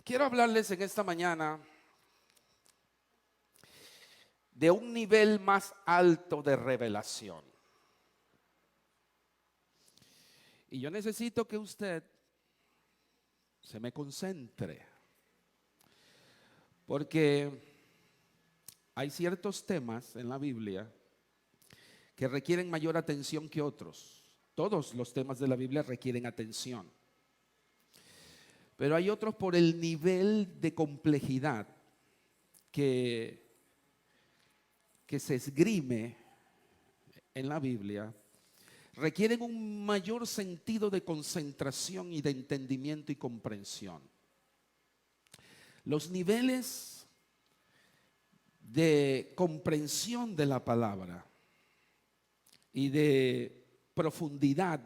Quiero hablarles en esta mañana de un nivel más alto de revelación. Y yo necesito que usted se me concentre, porque hay ciertos temas en la Biblia que requieren mayor atención que otros. Todos los temas de la Biblia requieren atención. Pero hay otros por el nivel de complejidad que se esgrime en la Biblia, requieren un mayor sentido de concentración y de entendimiento y comprensión. Los niveles de comprensión de la palabra y de profundidad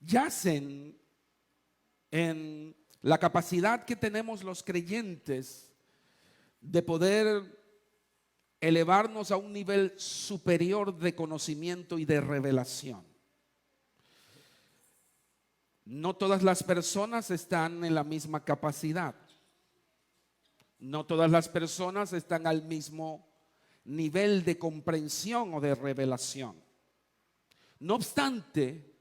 yacen en la capacidad que tenemos los creyentes de poder elevarnos a un nivel superior de conocimiento y de revelación. No todas las personas están en la misma capacidad. No todas las personas están al mismo nivel de comprensión o de revelación. No obstante,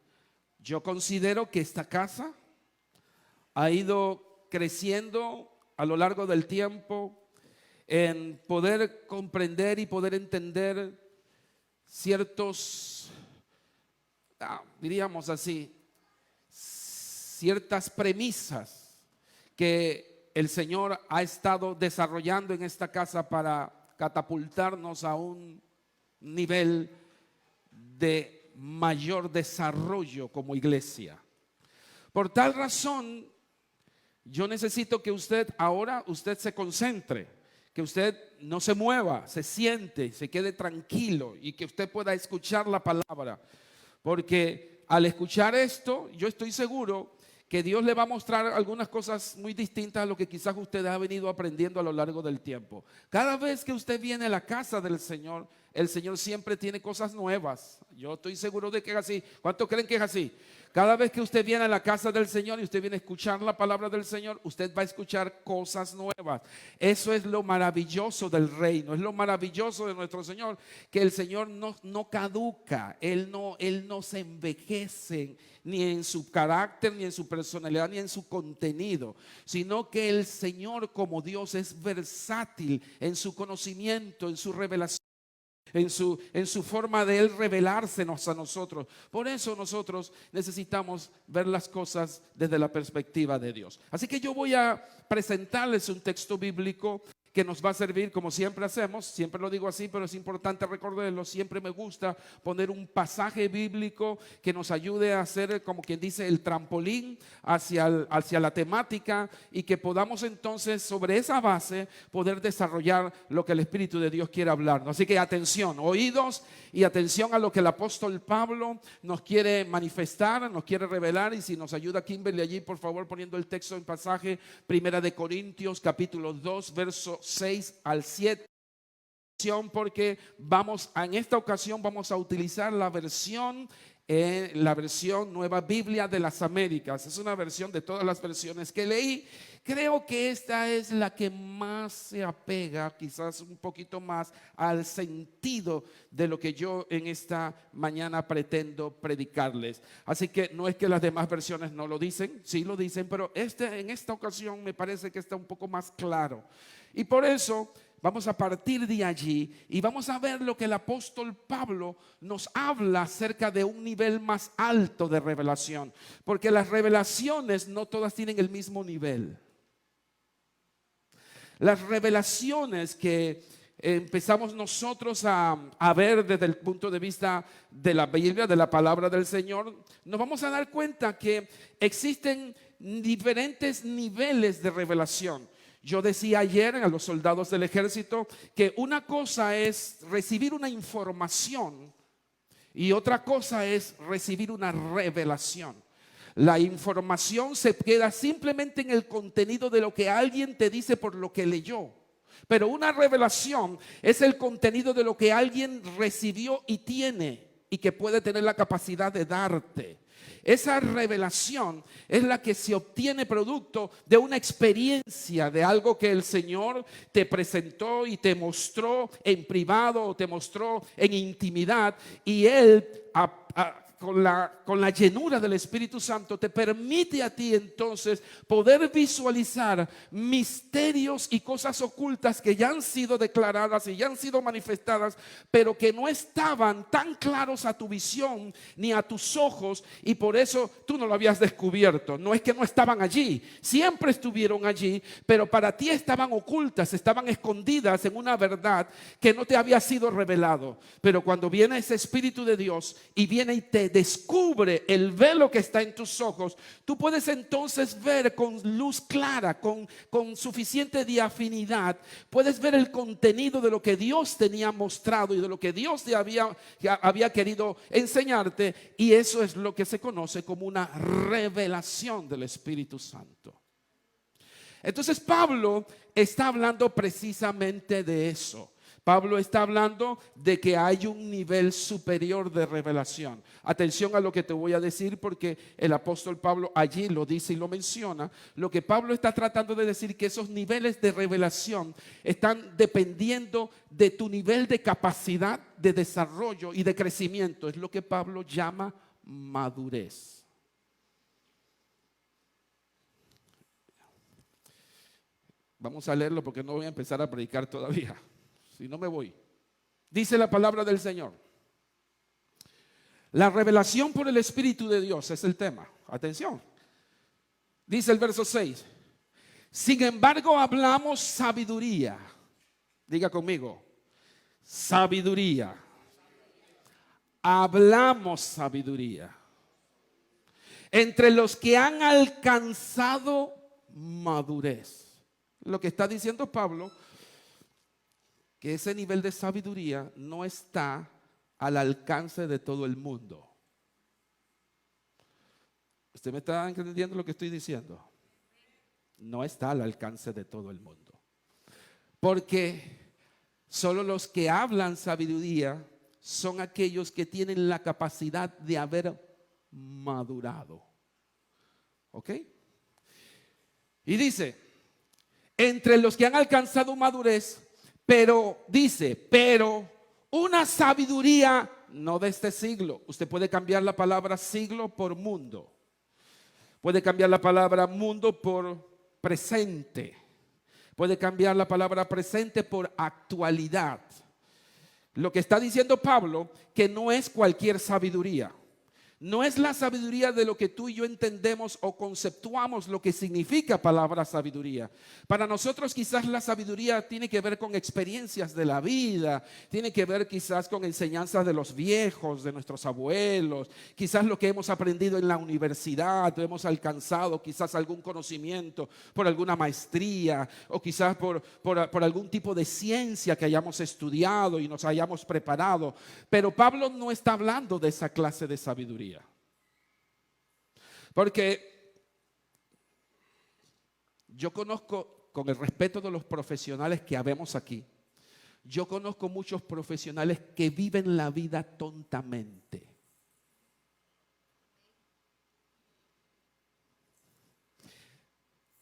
yo considero que esta casa ha ido creciendo a lo largo del tiempo en poder comprender y poder entender ciertos, diríamos así, ciertas premisas que el Señor ha estado desarrollando en esta casa para catapultarnos a un nivel de mayor desarrollo como iglesia. Por tal razón, yo necesito que usted se concentre, que usted no se mueva, se siente, se quede tranquilo y que usted pueda escuchar la palabra. Porque al escuchar esto, yo estoy seguro que Dios le va a mostrar algunas cosas muy distintas a lo que quizás usted ha venido aprendiendo a lo largo del tiempo. Cada vez que usted viene a la casa del Señor, el Señor siempre tiene cosas nuevas. Yo estoy seguro de que es así. ¿Cuántos creen que es así? Cada vez que usted viene a la casa del Señor y usted viene a escuchar la palabra del Señor, usted va a escuchar cosas nuevas. Eso es lo maravilloso del reino, es lo maravilloso de nuestro Señor, que el Señor no caduca, Él no se envejece ni en su carácter, ni en su personalidad, ni en su contenido, sino que el Señor como Dios es versátil en su conocimiento, en su revelación, en su forma de Él revelársenos a nosotros. Por eso nosotros necesitamos ver las cosas desde la perspectiva de Dios. Así que yo voy a presentarles un texto bíblico que nos va a servir, como siempre hacemos. Siempre lo digo así, pero es importante recordarlo. Siempre me gusta poner un pasaje bíblico que nos ayude a hacer, como quien dice, el trampolín hacia la temática, y que podamos entonces sobre esa base poder desarrollar lo que el Espíritu de Dios quiere hablarnos. Así que atención, oídos y atención a lo que el apóstol Pablo nos quiere manifestar, nos quiere revelar. Y si nos ayuda Kimberly allí, por favor, poniendo el texto en pasaje, Primera de Corintios capítulo 2, verso 6 al 7, porque en esta ocasión vamos a utilizar la versión Nueva Biblia de las Américas. Es una versión de todas las versiones que leí. Creo que esta es la que más se apega, quizás un poquito más, al sentido de lo que yo en esta mañana pretendo predicarles. Así que no es que las demás versiones no lo dicen, sí lo dicen, pero en esta ocasión me parece que está un poco más claro. Y por eso vamos a partir de allí y vamos a ver lo que el apóstol Pablo nos habla acerca de un nivel más alto de revelación. Porque las revelaciones no todas tienen el mismo nivel. Las revelaciones que empezamos nosotros a ver desde el punto de vista de la Biblia, de la palabra del Señor, nos vamos a dar cuenta que existen diferentes niveles de revelación. Yo decía ayer a los soldados del ejército que una cosa es recibir una información y otra cosa es recibir una revelación. La información se queda simplemente en el contenido de lo que alguien te dice por lo que leyó. Pero una revelación es el contenido de lo que alguien recibió y tiene. y que puede tener la capacidad de darte. Esa revelación es la que se obtiene producto de una experiencia, de algo que el Señor te presentó y te mostró en privado o te mostró en intimidad, y Él con la llenura del Espíritu Santo te permite a ti entonces poder visualizar misterios y cosas ocultas que ya han sido declaradas y ya han sido manifestadas, pero que no estaban tan claros a tu visión ni a tus ojos, y por eso tú no lo habías descubierto. No es que no estaban allí, siempre estuvieron allí, pero para ti estaban ocultas, estaban escondidas en una verdad que no te había sido revelado. Pero cuando viene ese Espíritu de Dios y viene y te descubre el velo que está en tus ojos, tú puedes entonces ver con luz clara, con suficiente diafinidad, puedes ver el contenido de lo que Dios tenía mostrado y de lo que Dios te había querido enseñarte, y eso es lo que se conoce como una revelación del Espíritu Santo. Entonces Pablo está hablando precisamente de eso. Pablo está hablando de que hay un nivel superior de revelación. Atención a lo que te voy a decir, porque el apóstol Pablo allí lo dice y lo menciona. Lo que Pablo está tratando de decir, que esos niveles de revelación están dependiendo de tu nivel de capacidad de desarrollo y de crecimiento. Es lo que Pablo llama madurez. Vamos a leerlo porque no voy a empezar a predicar todavía. Si no me voy. Dice la palabra del Señor. La revelación por el Espíritu de Dios es el tema. Atención. Dice el verso 6. Sin embargo, hablamos sabiduría. Diga conmigo. Sabiduría. Hablamos sabiduría. Entre los que han alcanzado madurez. Lo que está diciendo Pablo, que ese nivel de sabiduría no está al alcance de todo el mundo. ¿Usted me está entendiendo lo que estoy diciendo? No está al alcance de todo el mundo. Porque solo los que hablan sabiduría son aquellos que tienen la capacidad de haber madurado. ¿Ok? Y dice, entre los que han alcanzado madurez, pero dice, pero una sabiduría no de este siglo. Usted puede cambiar la palabra siglo por mundo. Puede cambiar la palabra mundo por presente. Puede cambiar la palabra presente por actualidad. Lo que está diciendo Pablo, que no es cualquier sabiduría. No es la sabiduría de lo que tú y yo entendemos o conceptuamos lo que significa palabra sabiduría. Para nosotros quizás la sabiduría tiene que ver con experiencias de la vida, tiene que ver quizás con enseñanzas de los viejos, de nuestros abuelos, quizás lo que hemos aprendido en la universidad, hemos alcanzado quizás algún conocimiento por alguna maestría o quizás por algún tipo de ciencia que hayamos estudiado y nos hayamos preparado. Pero Pablo no está hablando de esa clase de sabiduría. Porque yo conozco, con el respeto de los profesionales que habemos aquí, yo conozco muchos profesionales que viven la vida tontamente.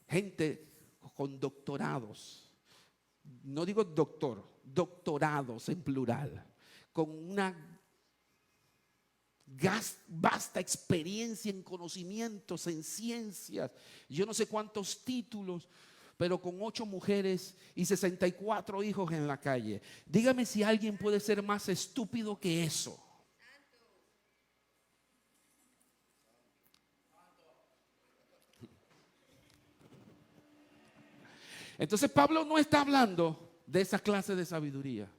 Gente con doctorados, no digo doctor, doctorados en plural, con una vasta experiencia en conocimientos, en ciencias, yo no sé cuántos títulos, pero con 8 mujeres y 64 hijos en la calle. Dígame si alguien puede ser más estúpido que eso. Entonces Pablo no está hablando de esa clase de sabiduría.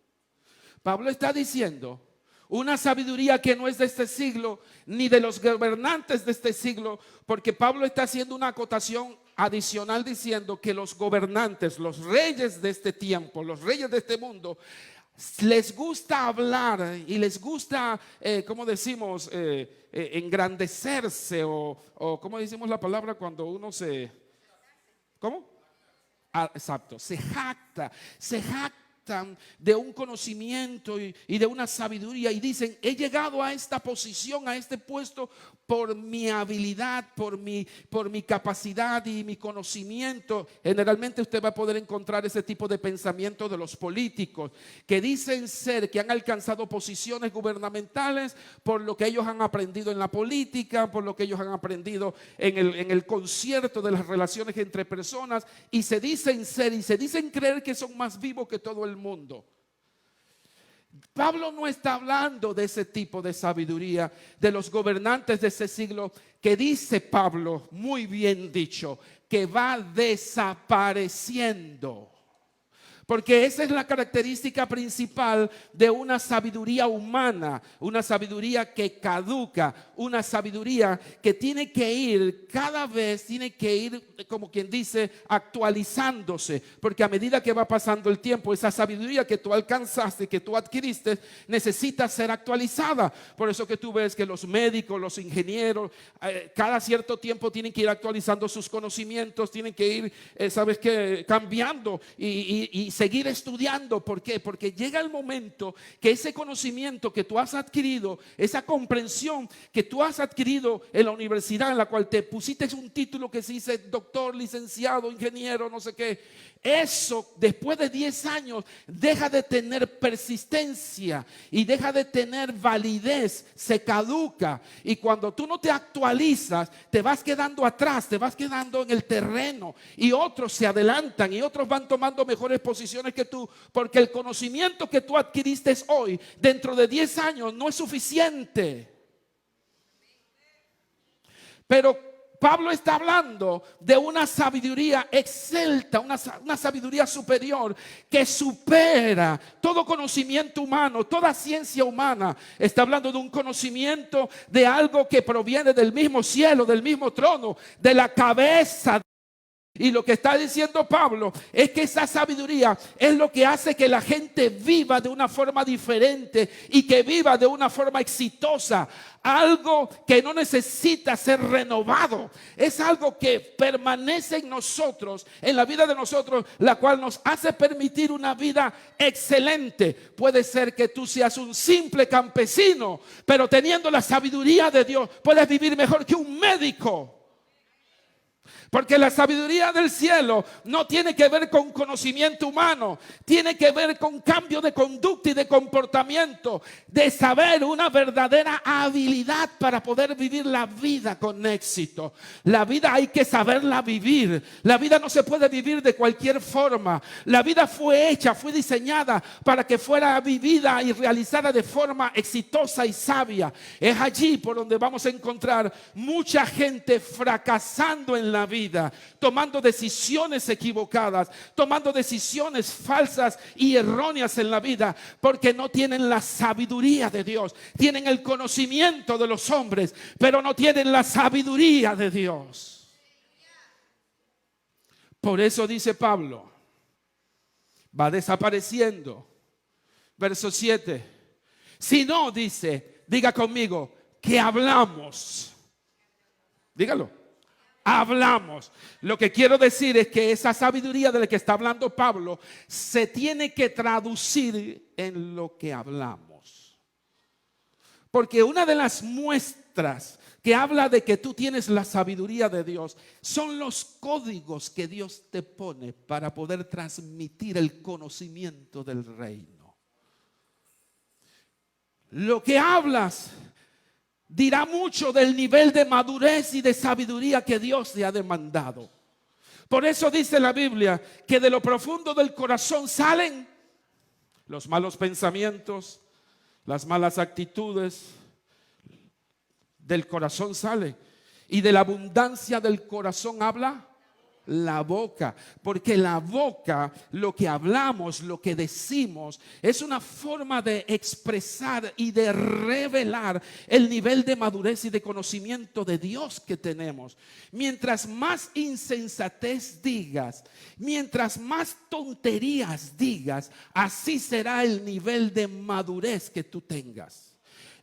Pablo está diciendo una sabiduría que no es de este siglo, ni de los gobernantes de este siglo, porque Pablo está haciendo una acotación adicional diciendo que los gobernantes, los reyes de este tiempo, los reyes de este mundo, les gusta hablar y les gusta, ¿cómo decimos? Engrandecerse o ¿cómo decimos la palabra cuando uno se... ¿Cómo? Ah, exacto, se jacta jactan de un conocimiento y de una sabiduría y dicen: he llegado a esta posición, a este puesto por mi habilidad, por mi capacidad y mi conocimiento. Generalmente usted va a poder encontrar ese tipo de pensamiento de los políticos que dicen que han alcanzado posiciones gubernamentales por lo que ellos han aprendido en la política, por lo que ellos han aprendido en el concierto de las relaciones entre personas, y se dicen ser y se dicen creer que son más vivos que todo el mundo. Pablo no está hablando de ese tipo de sabiduría de los gobernantes de ese siglo, que dice Pablo, muy bien dicho, que va desapareciendo. Porque esa es la característica principal de una sabiduría humana, una sabiduría que caduca, una sabiduría que tiene que ir cada vez, tiene que ir, como quien dice, actualizándose. Porque a medida que va pasando el tiempo, esa sabiduría que tú alcanzaste, que tú adquiriste, necesita ser actualizada. Por eso que tú ves que los médicos, los ingenieros, cada cierto tiempo tienen que ir actualizando sus conocimientos, tienen que ir, ¿sabes qué?, cambiando y seguir estudiando. ¿Por qué? Porque llega el momento que ese conocimiento que tú has adquirido, esa comprensión que tú has adquirido en la universidad en la cual te pusiste un título que se dice doctor, licenciado, ingeniero, no sé qué, eso después de 10 años deja de tener persistencia y deja de tener validez, se caduca. Y cuando tú no te actualizas, te vas quedando atrás, te vas quedando en el terreno, y otros se adelantan y otros van tomando mejores posiciones que tú, porque el conocimiento que tú adquiriste hoy, dentro de 10 años no es suficiente. Pero Pablo está hablando de una sabiduría excelsa, una sabiduría superior que supera todo conocimiento humano, toda ciencia humana. Está hablando de un conocimiento de algo que proviene del mismo cielo, del mismo trono, de la cabeza. Y lo que está diciendo Pablo es que esa sabiduría es lo que hace que la gente viva de una forma diferente y que viva de una forma exitosa. Algo que no necesita ser renovado. Es algo que permanece en nosotros, en la vida de nosotros, la cual nos hace permitir una vida excelente. Puede ser que tú seas un simple campesino, pero teniendo la sabiduría de Dios, puedes vivir mejor que un médico. Porque la sabiduría del cielo no tiene que ver con conocimiento humano, tiene que ver con cambio de conducta y de comportamiento, de saber una verdadera habilidad para poder vivir la vida con éxito. La vida hay que saberla vivir. La vida no se puede vivir de cualquier forma. La vida fue hecha, fue diseñada para que fuera vivida y realizada de forma exitosa y sabia. Es allí por donde vamos a encontrar mucha gente fracasando en la vida, tomando decisiones equivocadas, tomando decisiones falsas y erróneas en la vida, porque no tienen la sabiduría de Dios. Tienen el conocimiento de los hombres, pero no tienen la sabiduría de Dios. Por eso dice Pablo, va desapareciendo. Verso 7. Si no, dice, diga conmigo, que hablamos. Dígalo. Hablamos. Lo que quiero decir es que esa sabiduría de la que está hablando Pablo se tiene que traducir en lo que hablamos. Porque una de las muestras que habla de que tú tienes la sabiduría de Dios son los códigos que Dios te pone para poder transmitir el conocimiento del reino. Lo que hablas dirá mucho del nivel de madurez y de sabiduría que Dios te ha demandado. Por eso dice la Biblia que de lo profundo del corazón salen los malos pensamientos, las malas actitudes. Del corazón sale, y de la abundancia del corazón habla la boca. Porque la boca, lo que hablamos, lo que decimos, es una forma de expresar y de revelar el nivel de madurez y de conocimiento de Dios que tenemos. Mientras más insensatez digas, mientras más tonterías digas, así será el nivel de madurez que tú tengas.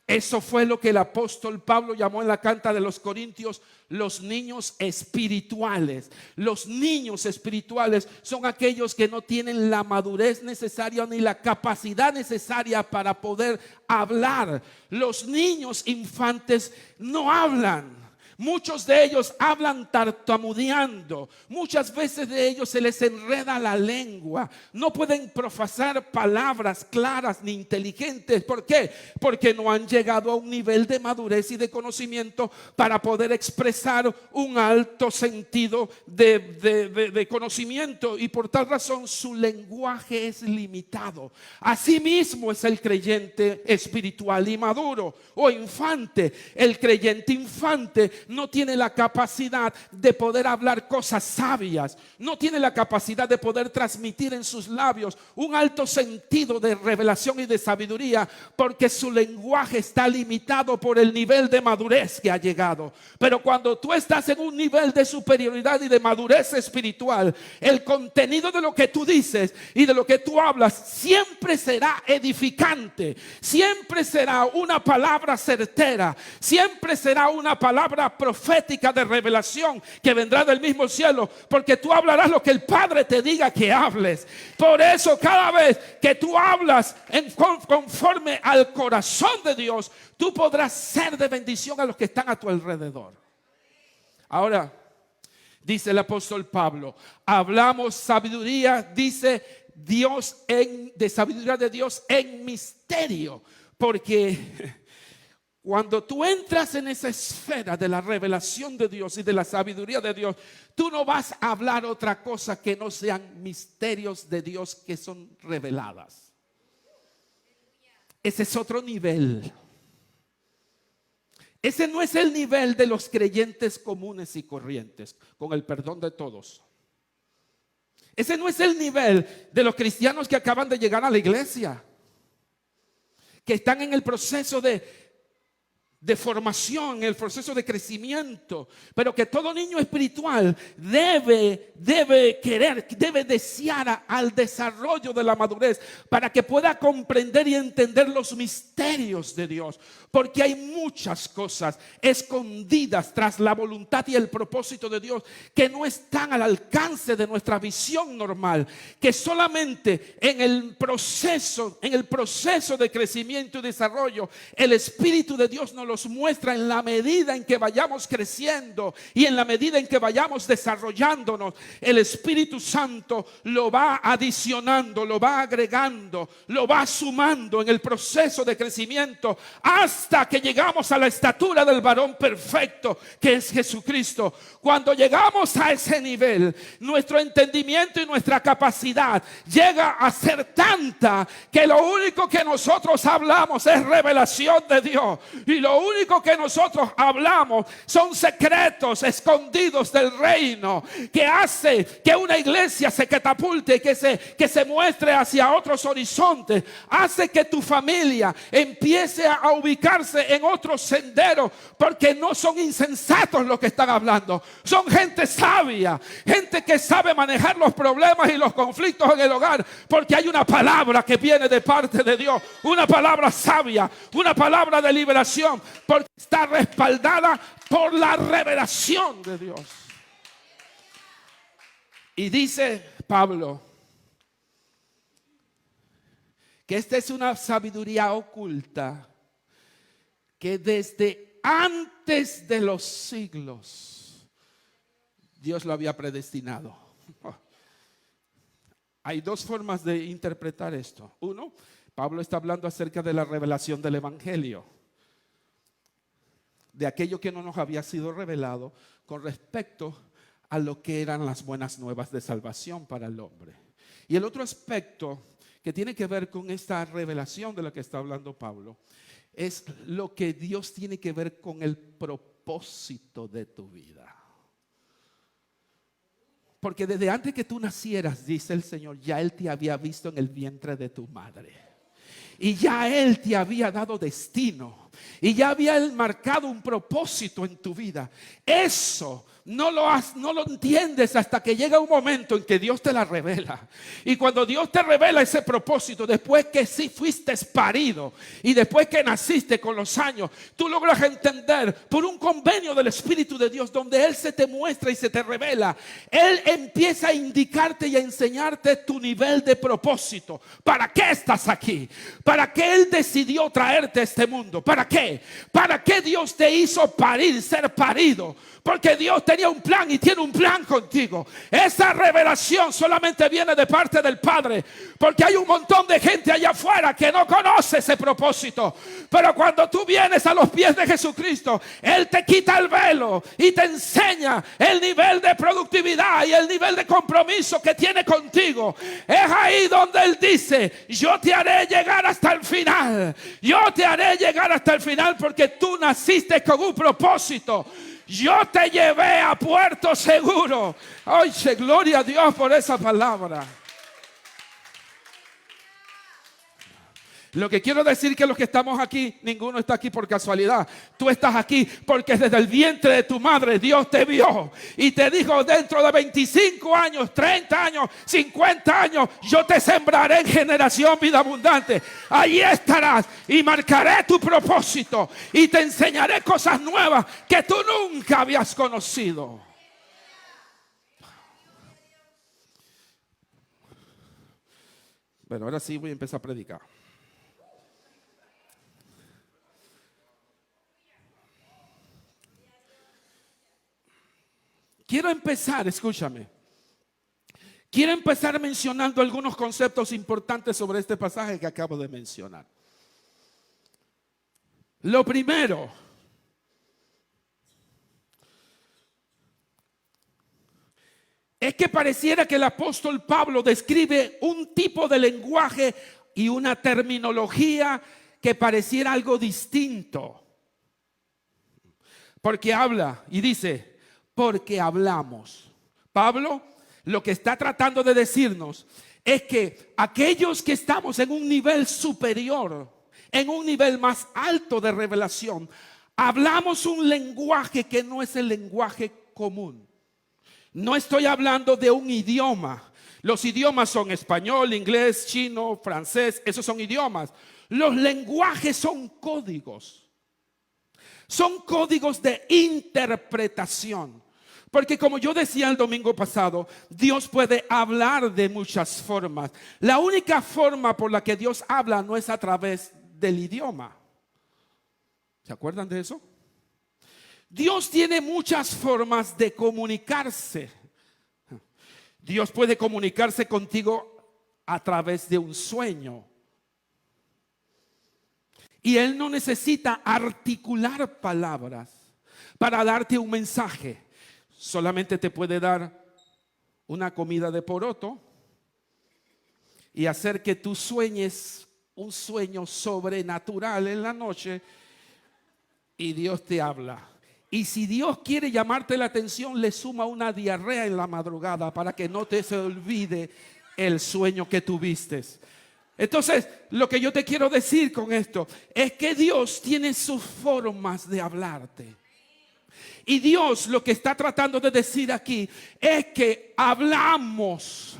Eso fue lo que el apóstol Pablo llamó en la carta de los Corintios los niños espirituales. Los niños espirituales son aquellos que no tienen la madurez necesaria ni la capacidad necesaria para poder hablar. Los niños infantes no hablan. Muchos de ellos hablan tartamudeando. Muchas veces de ellos se les enreda la lengua. No pueden profesar palabras claras ni inteligentes. ¿Por qué? Porque no han llegado a un nivel de madurez y de conocimiento para poder expresar un alto sentido de conocimiento. Y por tal razón su lenguaje es limitado. Asimismo es el creyente espiritual y maduro o infante. El creyente infante no tiene la capacidad de poder hablar cosas sabias, no tiene la capacidad de poder transmitir en sus labios un alto sentido de revelación y de sabiduría, porque su lenguaje está limitado por el nivel de madurez que ha llegado. Pero cuando tú estás en un nivel de superioridad y de madurez espiritual, el contenido de lo que tú dices y de lo que tú hablas siempre será edificante, siempre será una palabra certera, siempre será una palabra profética de revelación que vendrá del mismo cielo, porque tú hablarás lo que el Padre te diga que hables. Por eso cada vez que tú hablas conforme al corazón de Dios, tú podrás ser de bendición a los que están a tu alrededor. Ahora, dice el apóstol Pablo, hablamos sabiduría, dice Dios, de sabiduría de Dios en misterio, porque cuando tú entras en esa esfera de la revelación de Dios y de la sabiduría de Dios, tú no vas a hablar otra cosa que no sean misterios de Dios que son reveladas. Ese es otro nivel. Ese no es el nivel de los creyentes comunes y corrientes, con el perdón de todos. Ese no es el nivel de los cristianos que acaban de llegar a la iglesia, que están en el proceso de formación, el proceso de crecimiento, pero que todo niño espiritual debe querer, debe desear al desarrollo de la madurez para que pueda comprender y entender los misterios de Dios, porque hay muchas cosas escondidas tras la voluntad y el propósito de Dios que no están al alcance de nuestra visión normal, que solamente en el proceso de crecimiento y desarrollo el Espíritu de Dios nos los muestra en la medida en que vayamos creciendo y en la medida en que vayamos desarrollándonos. El Espíritu Santo lo va adicionando, lo va agregando, lo va sumando en el proceso de crecimiento hasta que llegamos a la estatura del varón perfecto que es Jesucristo. Cuando llegamos a ese nivel, nuestro entendimiento y nuestra capacidad llega a ser tanta que lo único que nosotros hablamos es revelación de Dios, y lo único que nosotros hablamos son secretos escondidos del reino, que hace que una iglesia se catapulte, que se muestre hacia otros horizontes, hace que tu familia empiece a ubicarse en otros senderos, porque no son insensatos los que están hablando, son gente sabia, gente que sabe manejar los problemas y los conflictos en el hogar, porque hay una palabra que viene de parte de Dios, una palabra sabia, una palabra de liberación, porque está respaldada por la revelación de Dios. Y dice Pablo que esta es una sabiduría oculta que desde antes de los siglos Dios lo había predestinado. Hay dos formas de interpretar esto. Uno, Pablo está hablando acerca de la revelación del evangelio, de aquello que no nos había sido revelado con respecto a lo que eran las buenas nuevas de salvación para el hombre. Y el otro aspecto que tiene que ver con esta revelación de la que está hablando Pablo es lo que Dios tiene que ver con el propósito de tu vida. Porque desde antes que tú nacieras, dice el Señor, ya Él te había visto en el vientre de tu madre. Y ya Él te había dado destino. Y ya había Él marcado un propósito en tu vida. Eso no lo entiendes hasta que llega un momento en que Dios te la revela. Y cuando Dios te revela ese propósito, después que sí fuiste parido y después que naciste con los años, tú logras entender por un convenio del Espíritu de Dios donde Él se te muestra y se te revela. Él empieza a indicarte y a enseñarte tu nivel de propósito. ¿Para qué estás aquí? ¿Para qué Él decidió traerte a este mundo? ¿Para qué? ¿Para qué Dios te hizo parir, ser parido? Porque Dios tenía un plan y tiene un plan contigo. Esa revelación solamente viene de parte del Padre. Porque hay un montón de gente allá afuera que no conoce ese propósito. Pero cuando tú vienes a los pies de Jesucristo, Él te quita el velo y te enseña el nivel de productividad y el nivel de compromiso que tiene contigo. Es ahí donde Él dice: yo te haré llegar hasta el final. Yo te haré llegar hasta el final porque tú naciste con un propósito. Yo te llevé a puerto seguro. Oye, gloria a Dios por esa palabra. Lo que quiero decir es que los que estamos aquí, ninguno está aquí por casualidad. Tú estás aquí porque desde el vientre de tu madre Dios te vio y te dijo: dentro de 25 años, 30 años, 50 años, yo te sembraré en generación vida abundante. Allí estarás y marcaré tu propósito y te enseñaré cosas nuevas que tú nunca habías conocido. Bueno, ahora sí voy a empezar a predicar. Quiero empezar, escúchame. Quiero empezar mencionando algunos conceptos importantes sobre este pasaje que acabo de mencionar. Lo primero, es que pareciera que el apóstol Pablo describe un tipo de lenguaje y una terminología que pareciera algo distinto. Porque habla y dice: porque hablamos. Pablo lo que está tratando de decirnos es que aquellos que estamos en un nivel superior, en un nivel más alto de revelación, hablamos un lenguaje que no es el lenguaje común. No estoy hablando de un idioma. Los idiomas son español, inglés, chino, francés. Esos son idiomas. Los lenguajes son códigos. Son códigos de interpretación. Porque como yo decía el domingo pasado, Dios puede hablar de muchas formas. La única forma por la que Dios habla no es a través del idioma. ¿Se acuerdan de eso? Dios tiene muchas formas de comunicarse. Dios puede comunicarse contigo a través de un sueño. Y Él no necesita articular palabras para darte un mensaje. Solamente te puede dar una comida de poroto y hacer que tú sueñes un sueño sobrenatural en la noche y Dios te habla. Y si Dios quiere llamarte la atención, le suma una diarrea en la madrugada para que no te se olvide el sueño que tuviste. Entonces, lo que yo te quiero decir con esto es que Dios tiene sus formas de hablarte. Y Dios lo que está tratando de decir aquí es que hablamos.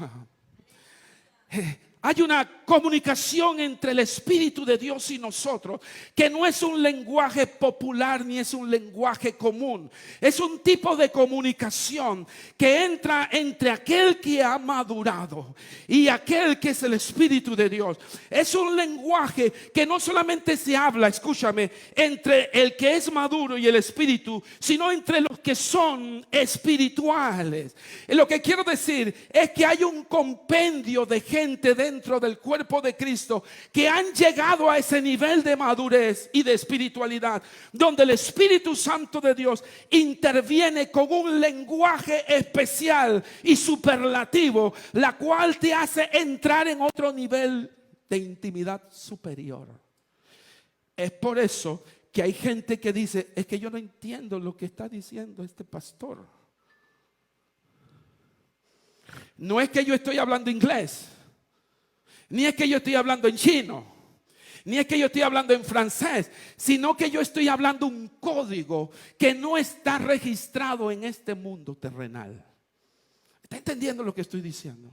Hay una comunicación entre el Espíritu de Dios y nosotros que no es un lenguaje popular ni es un lenguaje común. Es un tipo de comunicación que entra entre aquel que ha madurado y aquel que es el Espíritu de Dios. Es un lenguaje que no solamente se habla, escúchame, entre el que es maduro y el Espíritu, sino entre los que son espirituales. Y lo que quiero decir es que hay un compendio de gente dentro del cuerpo de Cristo que han llegado a ese nivel de madurez y de espiritualidad donde el Espíritu Santo de Dios interviene con un lenguaje especial y superlativo, la cual te hace entrar en otro nivel de intimidad superior. Es por eso que hay gente que dice: es que yo no entiendo lo que está diciendo este pastor. No es que yo estoy hablando inglés, ni es que yo estoy hablando en chino, Ni es que yo estoy hablando en francés, sino que yo estoy hablando un código que no está registrado en este mundo terrenal. ¿Está entendiendo lo que estoy diciendo?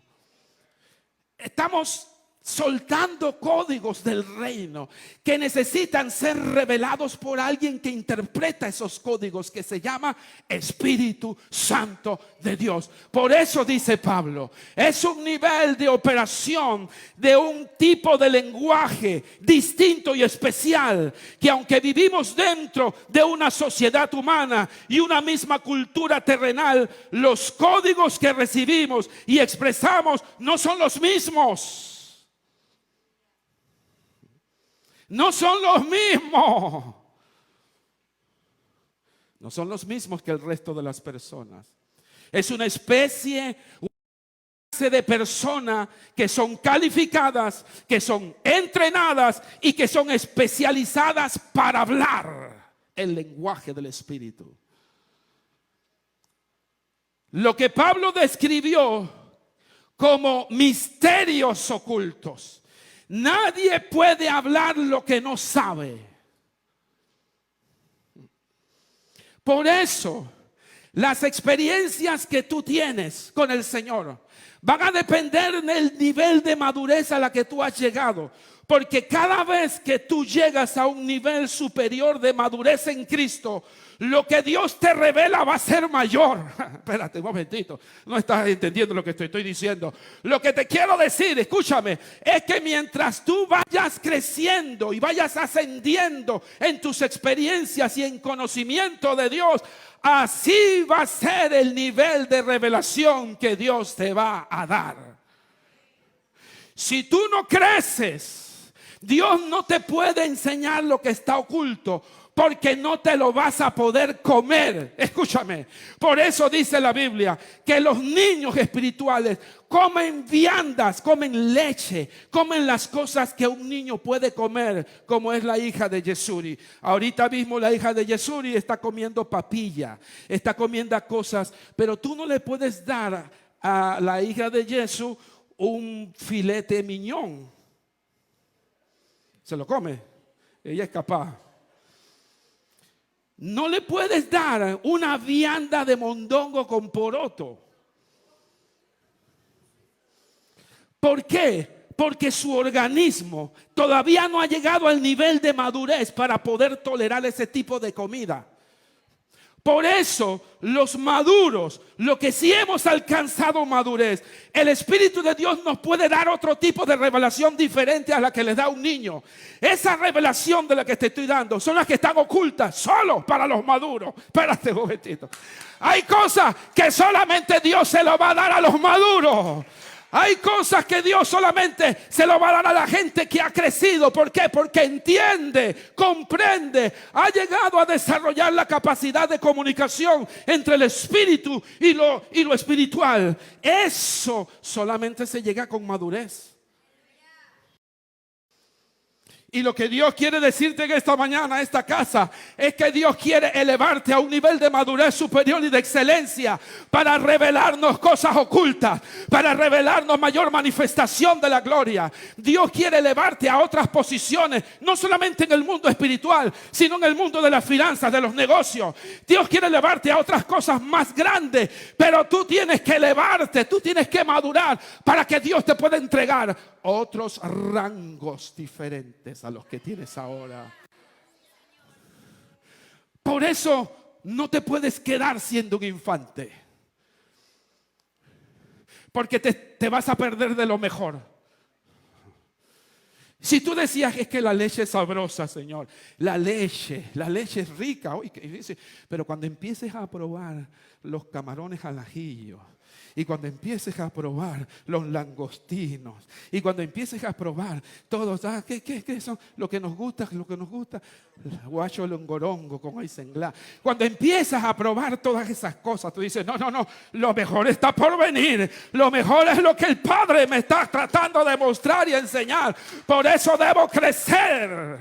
Estamos soltando códigos del reino que necesitan ser revelados por alguien que interpreta esos códigos, que se llama Espíritu Santo de Dios. Por eso dice Pablo, es un nivel de operación de un tipo de lenguaje distinto y especial, que aunque vivimos dentro de una sociedad humana y una misma cultura terrenal, los códigos que recibimos y expresamos no son los mismos. No son los mismos. No son los mismos que el resto de las personas. Es una especie de personas que son calificadas, que son entrenadas y que son especializadas para hablar el lenguaje del Espíritu. Lo que Pablo describió como misterios ocultos. Nadie puede hablar lo que no sabe. Por eso, las experiencias que tú tienes con el Señor van a depender del nivel de madurez a la que tú has llegado. Porque cada vez que tú llegas a un nivel superior de madurez en Cristo, lo que Dios te revela va a ser mayor. Espérate un momentito, no estás entendiendo lo que te estoy diciendo. Lo que te quiero decir, escúchame, es que mientras tú vayas creciendo y vayas ascendiendo en tus experiencias y en conocimiento de Dios, así va a ser el nivel de revelación que Dios te va a dar. Si tú no creces, Dios no te puede enseñar lo que está oculto, porque no te lo vas a poder comer. Escúchame, por eso dice la Biblia que los niños espirituales comen viandas, comen leche, comen las cosas que un niño puede comer, como es la hija de Yesuri. Ahorita mismo la hija de Yesuri está comiendo papilla, está comiendo cosas, pero tú no le puedes dar a la hija de Jesús un filete miñón. Se lo come, ella es capaz. No le puedes dar una vianda de mondongo con poroto. ¿Por qué? Porque su organismo todavía no ha llegado al nivel de madurez para poder tolerar ese tipo de comida. Por eso los maduros, lo que sí hemos alcanzado madurez, el Espíritu de Dios nos puede dar otro tipo de revelación diferente a la que les da un niño. Esa revelación de la que te estoy dando son las que están ocultas solo para los maduros. Espérate un momentito. Hay cosas que solamente Dios se lo va a dar a los maduros. Hay cosas que Dios solamente se lo va a dar a la gente que ha crecido. ¿Por qué? Porque entiende, comprende, ha llegado a desarrollar la capacidad de comunicación entre el espíritu y lo espiritual. Eso solamente se llega con madurez. Y lo que Dios quiere decirte en esta mañana, esta casa, es que Dios quiere elevarte a un nivel de madurez superior y de excelencia para revelarnos cosas ocultas, para revelarnos mayor manifestación de la gloria. Dios quiere elevarte a otras posiciones, no solamente en el mundo espiritual, sino en el mundo de las finanzas, de los negocios. Dios quiere elevarte a otras cosas más grandes, pero tú tienes que elevarte, tú tienes que madurar para que Dios te pueda entregar otros rangos diferentes a los que tienes ahora. Por eso no te puedes quedar siendo un infante, porque te vas a perder de lo mejor. Si tú decías es que la leche es sabrosa, Señor, la leche es rica, pero cuando empieces a probar los camarones al ajillo, y cuando empieces a probar los langostinos, y cuando empieces a probar todos, ¿qué son? Lo que nos gusta, guacho longorongo con aizenglá. Cuando empiezas a probar todas esas cosas, tú dices, no, lo mejor está por venir. Lo mejor es lo que el Padre me está tratando de mostrar y enseñar. Por eso debo crecer.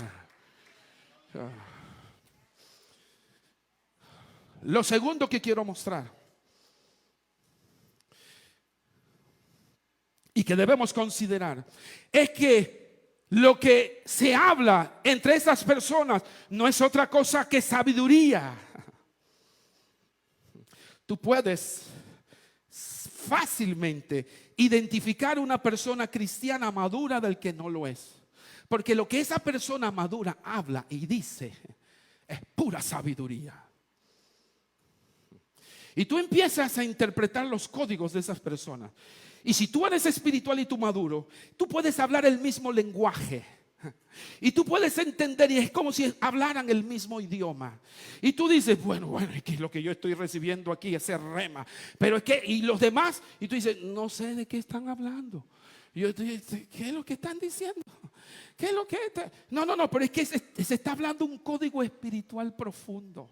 Lo segundo que quiero mostrar y que debemos considerar es que lo que se habla entre esas personas no es otra cosa que sabiduría. Tú puedes fácilmente identificar una persona cristiana madura del que no lo es. Porque lo que esa persona madura habla y dice es pura sabiduría. Y tú empiezas a interpretar los códigos de esas personas. Y si tú eres espiritual y tú maduro, tú puedes hablar el mismo lenguaje. Y tú puedes entender, y es como si hablaran el mismo idioma. Y tú dices, bueno, es que lo que yo estoy recibiendo aquí es rema. Pero es que, y los demás, y tú dices, no sé de qué están hablando. Y yo te digo, ¿qué es lo que están diciendo? ¿Qué es lo que está? No, pero es que se está hablando un código espiritual profundo.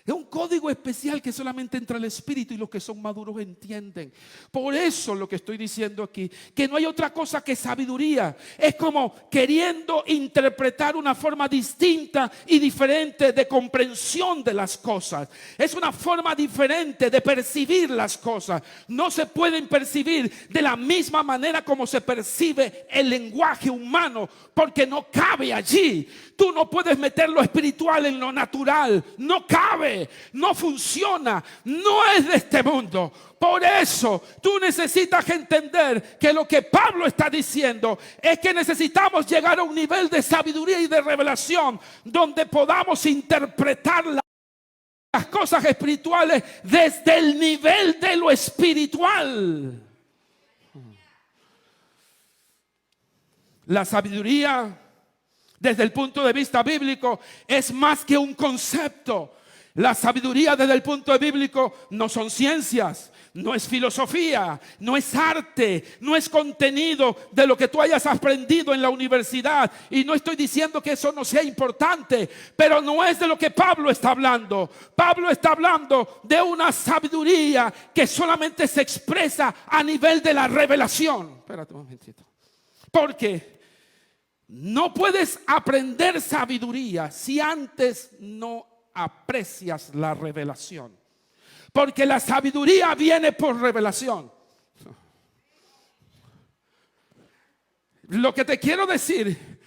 Es un código especial que solamente entra el Espíritu y los que son maduros entienden. Por eso lo que estoy diciendo aquí, que no hay otra cosa que sabiduría. Es como queriendo interpretar una forma distinta y diferente de comprensión de las cosas. Es una forma diferente de percibir las cosas. No se pueden percibir de la misma manera como se percibe el lenguaje humano, porque no cabe allí. Tú no puedes meter lo espiritual en lo natural. No cabe, no funciona, no es de este mundo. Por eso tú necesitas entender que lo que Pablo está diciendo es que necesitamos llegar a un nivel de sabiduría y de revelación donde podamos interpretar las cosas espirituales desde el nivel de lo espiritual. La sabiduría, desde el punto de vista bíblico, es más que un concepto. La sabiduría desde el punto de bíblico no son ciencias, no es filosofía, no es arte, no es contenido de lo que tú hayas aprendido en la universidad. Y no estoy diciendo que eso no sea importante, pero no es de lo que Pablo está hablando. Pablo está hablando de una sabiduría que solamente se expresa a nivel de la revelación. Espérate un momentito. Porque no puedes aprender sabiduría si antes no aprecias la revelación. Porque la sabiduría viene por revelación. Lo que te quiero decir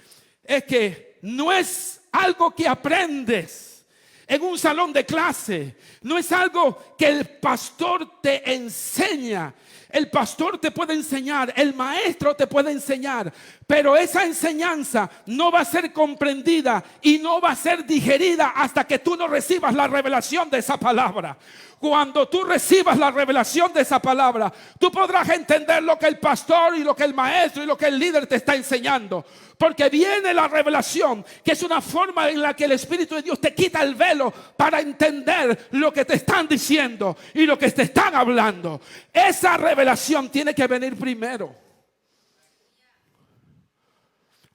es que no es algo que aprendes en un salón de clase. No es algo que el pastor te enseña. El pastor te puede enseñar, el maestro te puede enseñar, pero esa enseñanza no va a ser comprendida y no va a ser digerida hasta que tú no recibas la revelación de esa palabra. Cuando tú recibas la revelación de esa palabra, tú podrás entender lo que el pastor y lo que el maestro y lo que el líder te está enseñando. Porque viene la revelación, que es una forma en la que el Espíritu de Dios te quita el velo para entender lo que te están diciendo y lo que te están hablando. Esa revelación tiene que venir primero.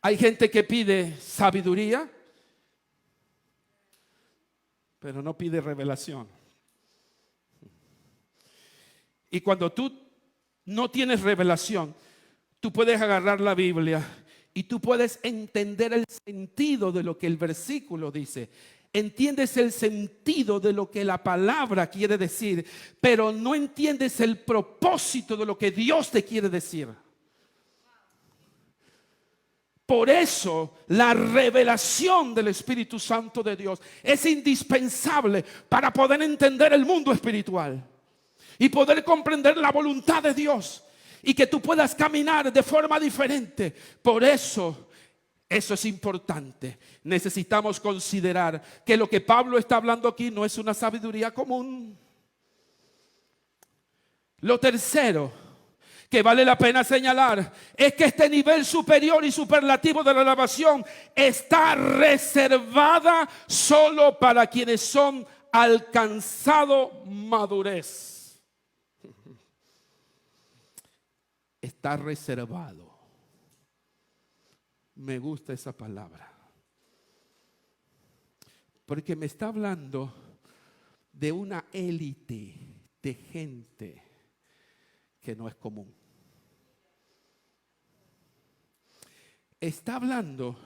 Hay gente que pide sabiduría, pero no pide revelación. Y cuando tú no tienes revelación, tú puedes agarrar la Biblia y tú puedes entender el sentido de lo que el versículo dice. Entiendes el sentido de lo que la palabra quiere decir, pero no entiendes el propósito de lo que Dios te quiere decir. Por eso la revelación del Espíritu Santo de Dios es indispensable para poder entender el mundo espiritual y poder comprender la voluntad de Dios y que tú puedas caminar de forma diferente. Por eso es importante. Necesitamos considerar que lo que Pablo está hablando aquí no es una sabiduría común. Lo tercero que vale la pena señalar es que este nivel superior y superlativo de la revelación está reservada solo para quienes son alcanzado madurez. Está reservado. Me gusta esa palabra, porque me está hablando de una élite de gente que no es común. Está hablando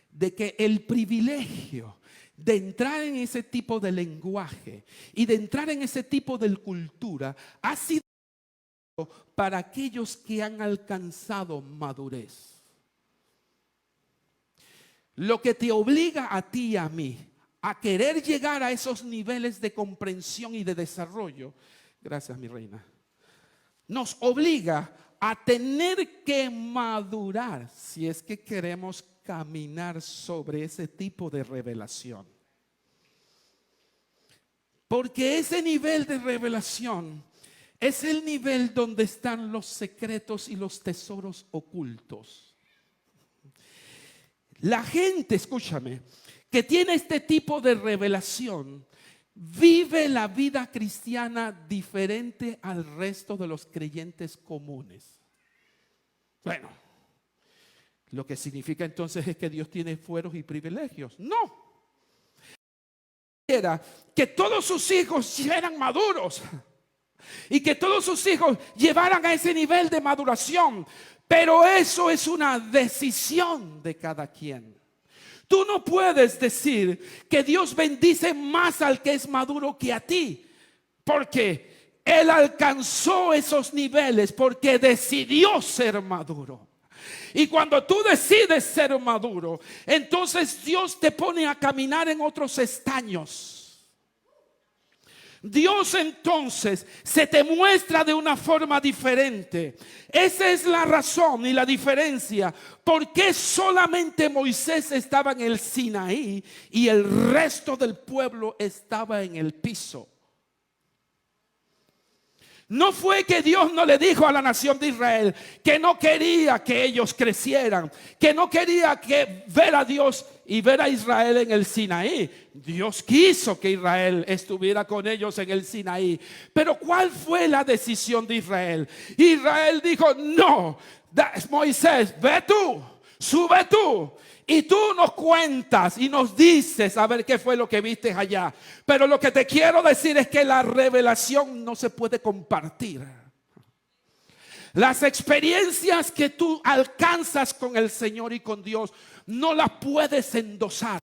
de que el privilegio de entrar en ese tipo de lenguaje y de entrar en ese tipo de cultura ha sido para aquellos que han alcanzado madurez. lo que te obliga a ti y a mí a querer llegar a esos niveles de comprensión y de desarrollo, gracias mi reina, nos obliga a tener que madurar si es que queremos caminar sobre ese tipo de revelación. Porque ese nivel de revelación es el nivel donde están los secretos y los tesoros ocultos. La gente, escúchame, que tiene este tipo de revelación, vive la vida cristiana diferente al resto de los creyentes comunes. Bueno, lo que significa entonces es que Dios tiene fueros y privilegios. No. Era que todos sus hijos eran maduros y que todos sus hijos llevaran a ese nivel de maduración. Pero eso es una decisión de cada quien. Tú no puedes decir que Dios bendice más al que es maduro que a ti, porque Él alcanzó esos niveles porque decidió ser maduro. Y cuando tú decides ser maduro, entonces Dios te pone a caminar en otros estaños. Dios entonces se te muestra de una forma diferente. Esa es la razón y la diferencia. ¿Por qué solamente Moisés estaba en el Sinaí y el resto del pueblo estaba en el piso? No fue que Dios no le dijo a la nación de Israel que no quería que ellos crecieran, que no quería que ver a Dios y ver a Israel en el Sinaí. Dios quiso que Israel estuviera con ellos en el Sinaí. Pero ¿cuál fue la decisión de Israel? Israel dijo: no, Moisés, ve tú, sube tú. Y tú nos cuentas y nos dices a ver qué fue lo que viste allá. Pero lo que te quiero decir es que la revelación no se puede compartir. Las experiencias que tú alcanzas con el Señor y con Dios no las puedes endosar.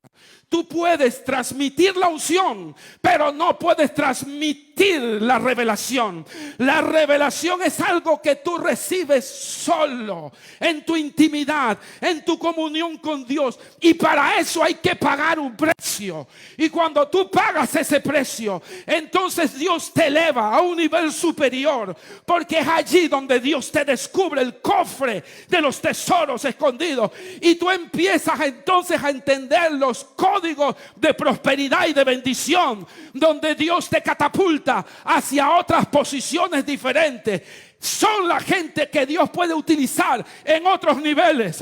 Tú puedes transmitir la unción, pero no puedes transmitir la revelación. La revelación es algo que tú recibes solo, en tu intimidad, en tu comunión con Dios. Y para eso hay que pagar un precio. Y cuando tú pagas ese precio, entonces Dios te eleva a un nivel superior. Porque es allí donde Dios te descubre el cofre de los tesoros escondidos. Y tú empiezas entonces a entender los códigos de prosperidad y de bendición, donde Dios te catapulta hacia otras posiciones diferentes. Son la gente que Dios puede utilizar en otros niveles.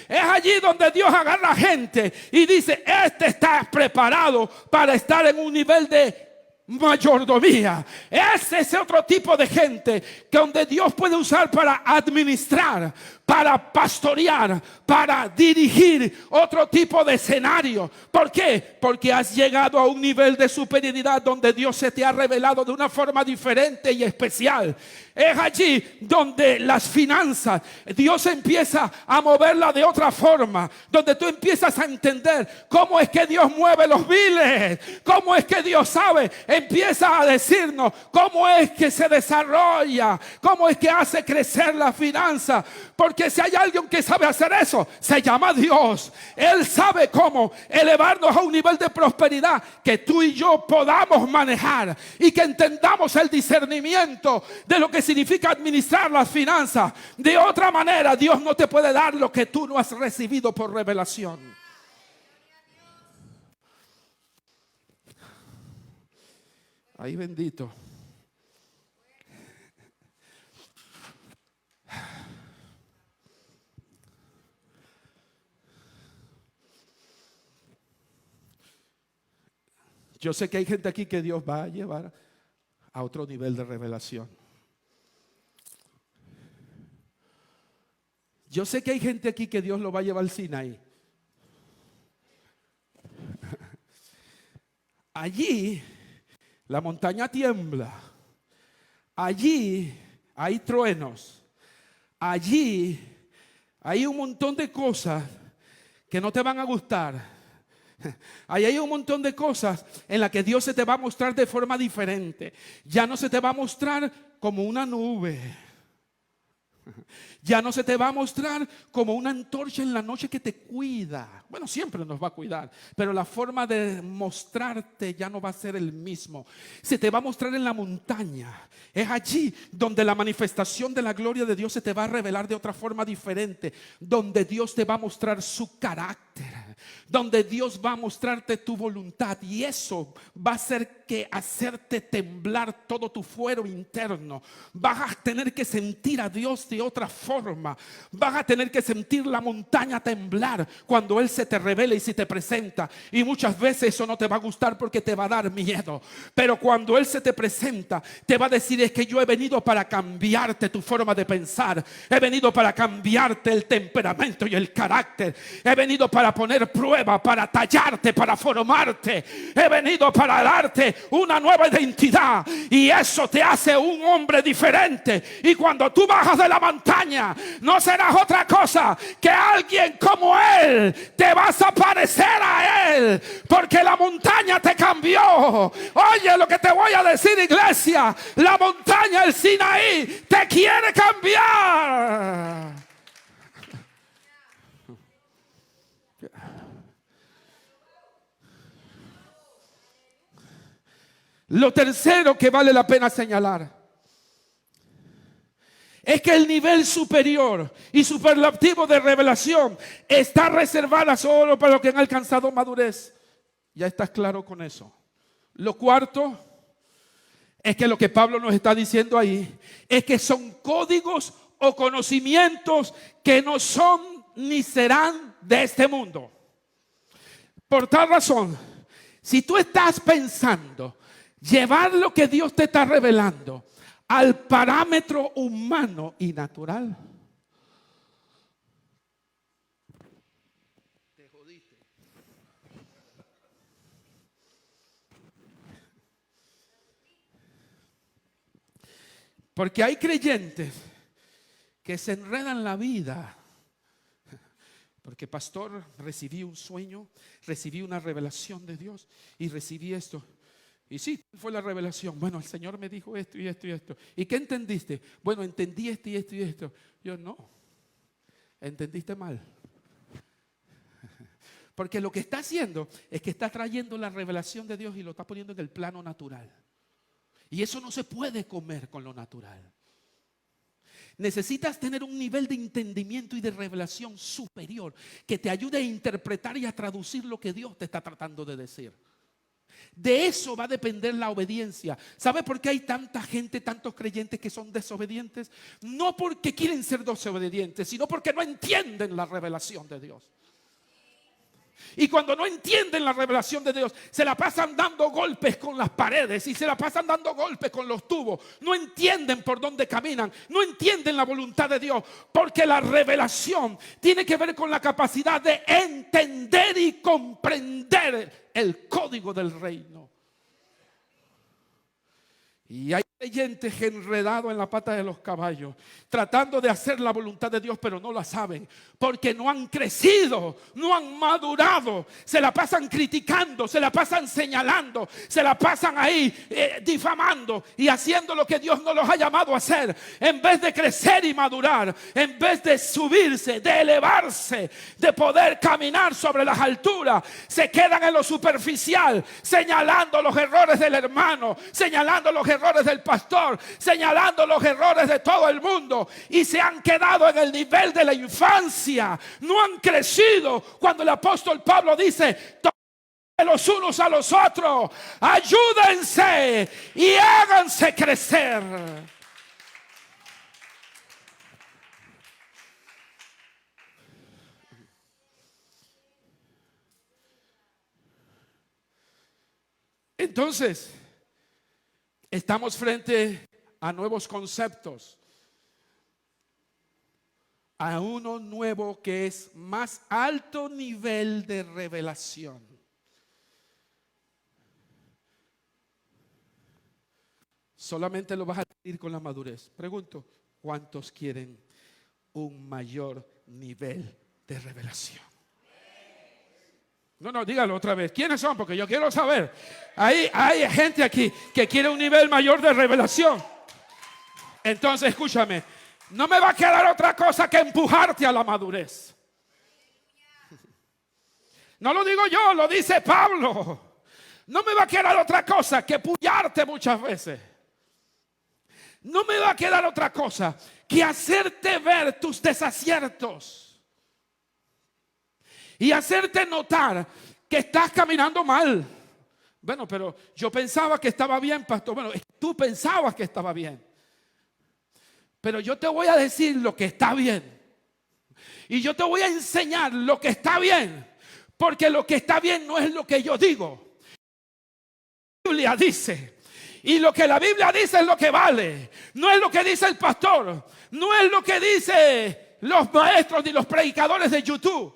Es allí donde Dios agarra a gente y dice: este está preparado para estar en un nivel de mayordomía. Ese es otro tipo de gente que donde Dios puede usar para administrar, para pastorear, para dirigir otro tipo de escenario. ¿Por qué? Porque has llegado a un nivel de superioridad donde Dios se te ha revelado de una forma diferente y especial. Es allí donde las finanzas, Dios empieza a moverla de otra forma, donde tú empiezas a entender cómo es que Dios mueve los biles, cómo es que Dios sabe, empieza a decirnos cómo es que se desarrolla, cómo es que hace crecer la finanza. Porque si hay alguien que sabe hacer eso, se llama Dios. Él sabe cómo elevarnos a un nivel de prosperidad que tú y yo podamos manejar y que entendamos el discernimiento de lo que significa administrar las finanzas. De otra manera, Dios no te puede dar lo que tú no has recibido por revelación. Ay, bendito. Yo sé que hay gente aquí que Dios va a llevar a otro nivel de revelación. Yo sé que hay gente aquí que Dios lo va a llevar al Sinaí. Allí la montaña tiembla. Allí hay truenos. Allí hay un montón de cosas que no te van a gustar. Ahí hay un montón de cosas en las que Dios se te va a mostrar de forma diferente. Ya no se te va a mostrar como una nube. Ya no se te va a mostrar como una antorcha en la noche que te cuida. Bueno, siempre nos va a cuidar, pero la forma de mostrarte ya no va a ser el mismo. Se te va a mostrar en la montaña. Es allí donde la manifestación de la gloria de Dios se te va a revelar de otra forma diferente. Donde Dios te va a mostrar su carácter. Donde Dios va a mostrarte tu voluntad. Y eso va a hacer que hacerte temblar todo tu fuero interno. Vas a tener que sentir a Dios de otra forma. Vas a tener que sentir la montaña temblar cuando Él se te revela y se te presenta. Y muchas veces eso no te va a gustar porque te va a dar miedo. Pero cuando Él se te presenta, te va a decir: es que yo he venido para cambiarte tu forma de pensar. He venido para cambiarte el temperamento y el carácter. He venido para poner prueba, para tallarte, para formarte. He venido para darte una nueva identidad. Y eso te hace un hombre diferente. Y cuando tú bajas de la montaña, no serás otra cosa que alguien como Él. Te vas a parecer a Él, porque la montaña te cambió. Oye lo que te voy a decir, iglesia: la montaña, el Sinaí, te quiere cambiar. Lo tercero que vale la pena señalar es que el nivel superior y superlativo de revelación está reservada solo para los que han alcanzado madurez. Ya estás claro con eso. Lo cuarto es que lo que Pablo nos está diciendo ahí es que son códigos o conocimientos que no son ni serán de este mundo. Por tal razón, si tú estás pensando llevar lo que Dios te está revelando al parámetro humano y natural, te jodiste. Porque hay creyentes que se enredan la vida. Porque, pastor, recibí un sueño, recibí una revelación de Dios y recibí esto. Y sí, fue la revelación. Bueno, el Señor me dijo esto y esto y esto. ¿Y qué entendiste? Bueno, entendí esto y esto y esto. Yo no. Entendiste mal. Porque lo que está haciendo es que está trayendo la revelación de Dios y lo está poniendo en el plano natural. Y eso no se puede comer con lo natural. Necesitas tener un nivel de entendimiento y de revelación superior que te ayude a interpretar y a traducir lo que Dios te está tratando de decir. De eso va a depender la obediencia. ¿Sabe por qué hay tanta gente, tantos creyentes que son desobedientes? No porque quieren ser desobedientes, sino porque no entienden la revelación de Dios. Y cuando no entienden la revelación de Dios, se la pasan dando golpes con las paredes y se la pasan dando golpes con los tubos. No entienden por dónde caminan, no entienden la voluntad de Dios, porque la revelación tiene que ver con la capacidad de entender y comprender el código del reino. Y hay creyentes enredados en la pata de los caballos, tratando de hacer la voluntad de Dios, pero no la saben, porque no han crecido, no han madurado. Se la pasan criticando, se la pasan señalando, se la pasan ahí difamando y haciendo lo que Dios no los ha llamado a hacer. En vez de crecer y madurar, en vez de subirse, de elevarse, de poder caminar sobre las alturas, se quedan en lo superficial, señalando los errores del hermano, señalando los errores del pastor, señalando los errores de todo el mundo, y se han quedado en el nivel de la infancia. No han crecido. Cuando el apóstol Pablo dice: los unos a los otros, ayúdense y háganse crecer. Entonces, estamos frente a nuevos conceptos, a uno nuevo que es más alto nivel de revelación. Solamente lo vas a adquirir con la madurez. Pregunto, ¿cuántos quieren un mayor nivel de revelación? No, dígalo otra vez. ¿Quiénes son? Porque yo quiero saber. Hay gente aquí que quiere un nivel mayor de revelación. Entonces, escúchame. No me va a quedar otra cosa que empujarte a la madurez. No lo digo yo, lo dice Pablo. No me va a quedar otra cosa que puyarte muchas veces. No me va a quedar otra cosa que hacerte ver tus desaciertos y hacerte notar que estás caminando mal. Bueno, pero yo pensaba que estaba bien, pastor. Bueno, tú pensabas que estaba bien. Pero yo te voy a decir lo que está bien. Y yo te voy a enseñar lo que está bien. Porque lo que está bien no es lo que yo digo. La Biblia dice. Y lo que la Biblia dice es lo que vale. No es lo que dice el pastor. No es lo que dice los maestros ni los predicadores de YouTube.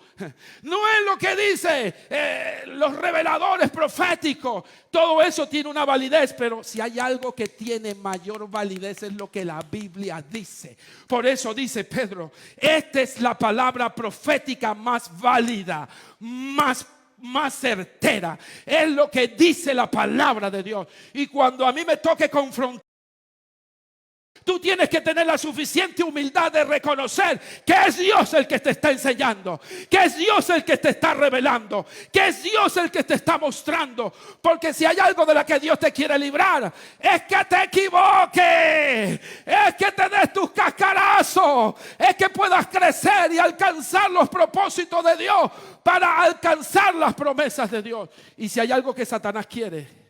No es lo que dice los reveladores proféticos. Todo eso tiene una validez, pero si hay algo que tiene mayor validez es lo que la Biblia dice. Por eso dice Pedro, esta es la palabra profética más válida, más certera. Es lo que dice la palabra de Dios. Y cuando a mí me toque confrontar, tú tienes que tener la suficiente humildad de reconocer que es Dios el que te está enseñando, que es Dios el que te está revelando, que es Dios el que te está mostrando. Porque si hay algo de la que Dios te quiere librar, es que te equivoques, es que te des tus cascarazos, es que puedas crecer y alcanzar los propósitos de Dios para alcanzar las promesas de Dios. Y si hay algo que Satanás quiere,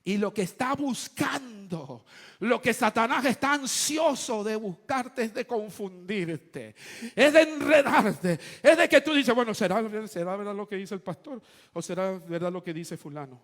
y lo que está buscando, lo que Satanás está ansioso de buscarte es de confundirte, es de enredarte, es de que tú dices, bueno, ¿será verdad lo que dice el pastor? ¿O será verdad lo que dice fulano?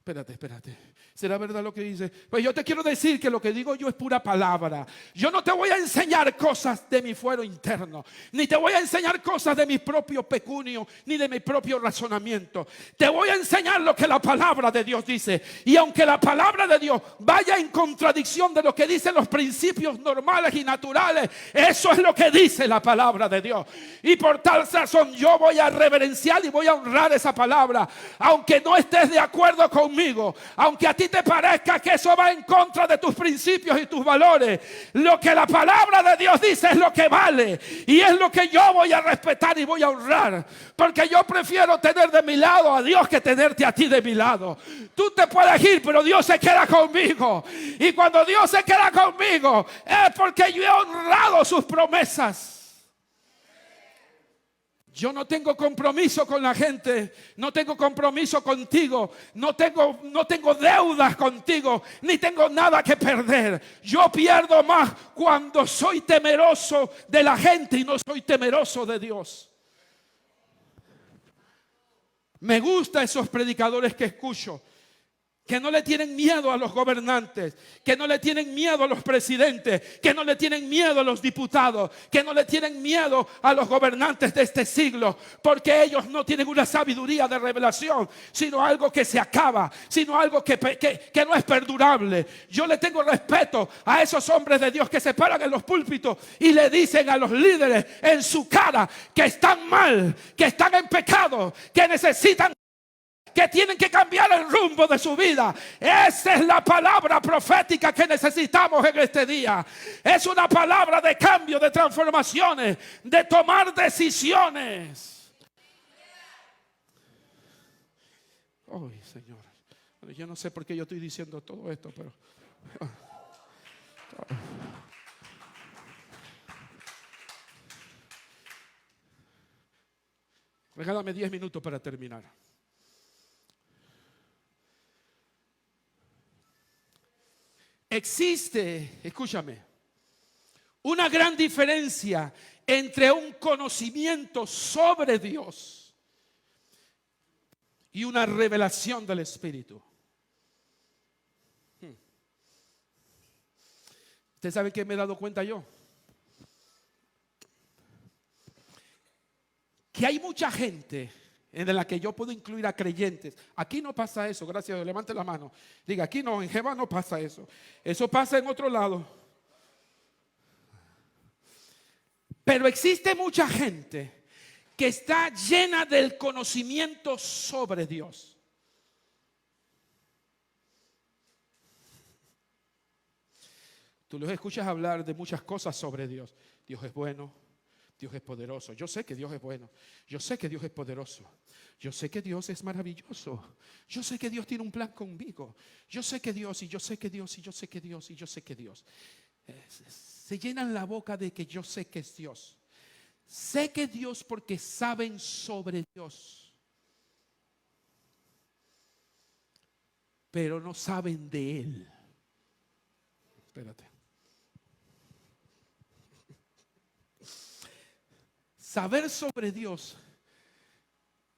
Espérate. ¿Será verdad lo que dice? Pues yo te quiero decir que lo que digo yo es pura palabra. Yo no te voy a enseñar cosas de mi fuero interno, ni te voy a enseñar cosas de mi propio pecunio, ni de mi propio razonamiento. Te voy a enseñar lo que la palabra de Dios dice. Y aunque la palabra de Dios vaya en contradicción de lo que dicen los principios normales y naturales, eso es lo que dice la palabra de Dios. Y por tal razón yo voy a reverenciar y voy a honrar esa palabra, aunque no estés de acuerdo conmigo, aunque a ti te parezca que eso va en contra de tus principios y tus valores. Lo que la palabra de Dios dice es lo que vale, y es lo que yo voy a respetar y voy a honrar, porque yo prefiero tener de mi lado a Dios que tenerte a ti de mi lado. Tú te puedes ir, pero Dios se queda conmigo, y cuando Dios se queda conmigo es porque yo he honrado sus promesas. Yo no tengo compromiso con la gente, no tengo compromiso contigo, no tengo deudas contigo, ni tengo nada que perder. Yo pierdo más cuando soy temeroso de la gente y no soy temeroso de Dios. Me gustan esos predicadores que escucho, que no le tienen miedo a los gobernantes, que no le tienen miedo a los presidentes, que no le tienen miedo a los diputados, que no le tienen miedo a los gobernantes de este siglo, porque ellos no tienen una sabiduría de revelación, sino algo que se acaba, sino algo que no es perdurable. Yo le tengo respeto a esos hombres de Dios que se paran en los púlpitos y le dicen a los líderes en su cara que están mal, que están en pecado, que necesitan, que tienen que cambiar el rumbo de su vida. Esa es la palabra profética que necesitamos en este día. Es una palabra de cambio, de transformaciones, de tomar decisiones. Ay, Señor, yo no sé por qué yo estoy diciendo todo esto, pero regálame 10 minutos para terminar. Existe, escúchame, una gran diferencia entre un conocimiento sobre Dios y una revelación del Espíritu. ¿Usted sabe qué me he dado cuenta yo? Que hay mucha gente en la que yo puedo incluir a creyentes. Aquí no pasa eso, gracias a Dios. Levante la mano. Diga, aquí no, en Jehová no pasa eso. Eso pasa en otro lado. Pero existe mucha gente que está llena del conocimiento sobre Dios. Tú los escuchas hablar de muchas cosas sobre Dios. Dios es bueno, Dios es poderoso. Yo sé que Dios es bueno, yo sé que Dios es poderoso, yo sé que Dios es maravilloso, yo sé que Dios tiene un plan conmigo, yo sé que Dios y yo sé que Dios y yo sé que Dios y yo sé que Dios. Se llenan la boca de que yo sé que es Dios. Sé que Dios porque saben sobre Dios, pero no saben de Él. Espérate. Saber sobre Dios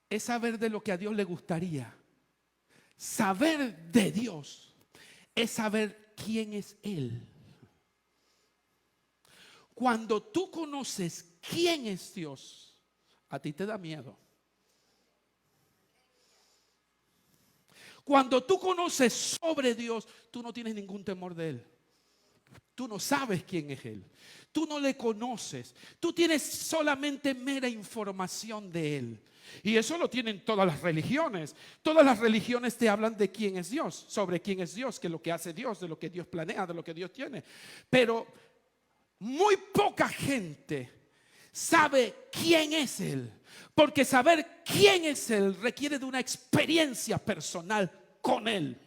es saber de lo que a Dios le gustaría. Saber de Dios es saber quién es Él. Cuando tú conoces quién es Dios, a ti te da miedo. Cuando tú conoces sobre Dios, tú no tienes ningún temor de Él. Tú no sabes quién es Él. Tú no le conoces. Tú tienes solamente mera información de Él. Y eso lo tienen todas las religiones. Todas las religiones te hablan de quién es Dios, sobre quién es Dios, que es lo que hace Dios, de lo que Dios planea, de lo que Dios tiene. Pero muy poca gente sabe quién es Él. Porque saber quién es Él requiere de una experiencia personal con Él.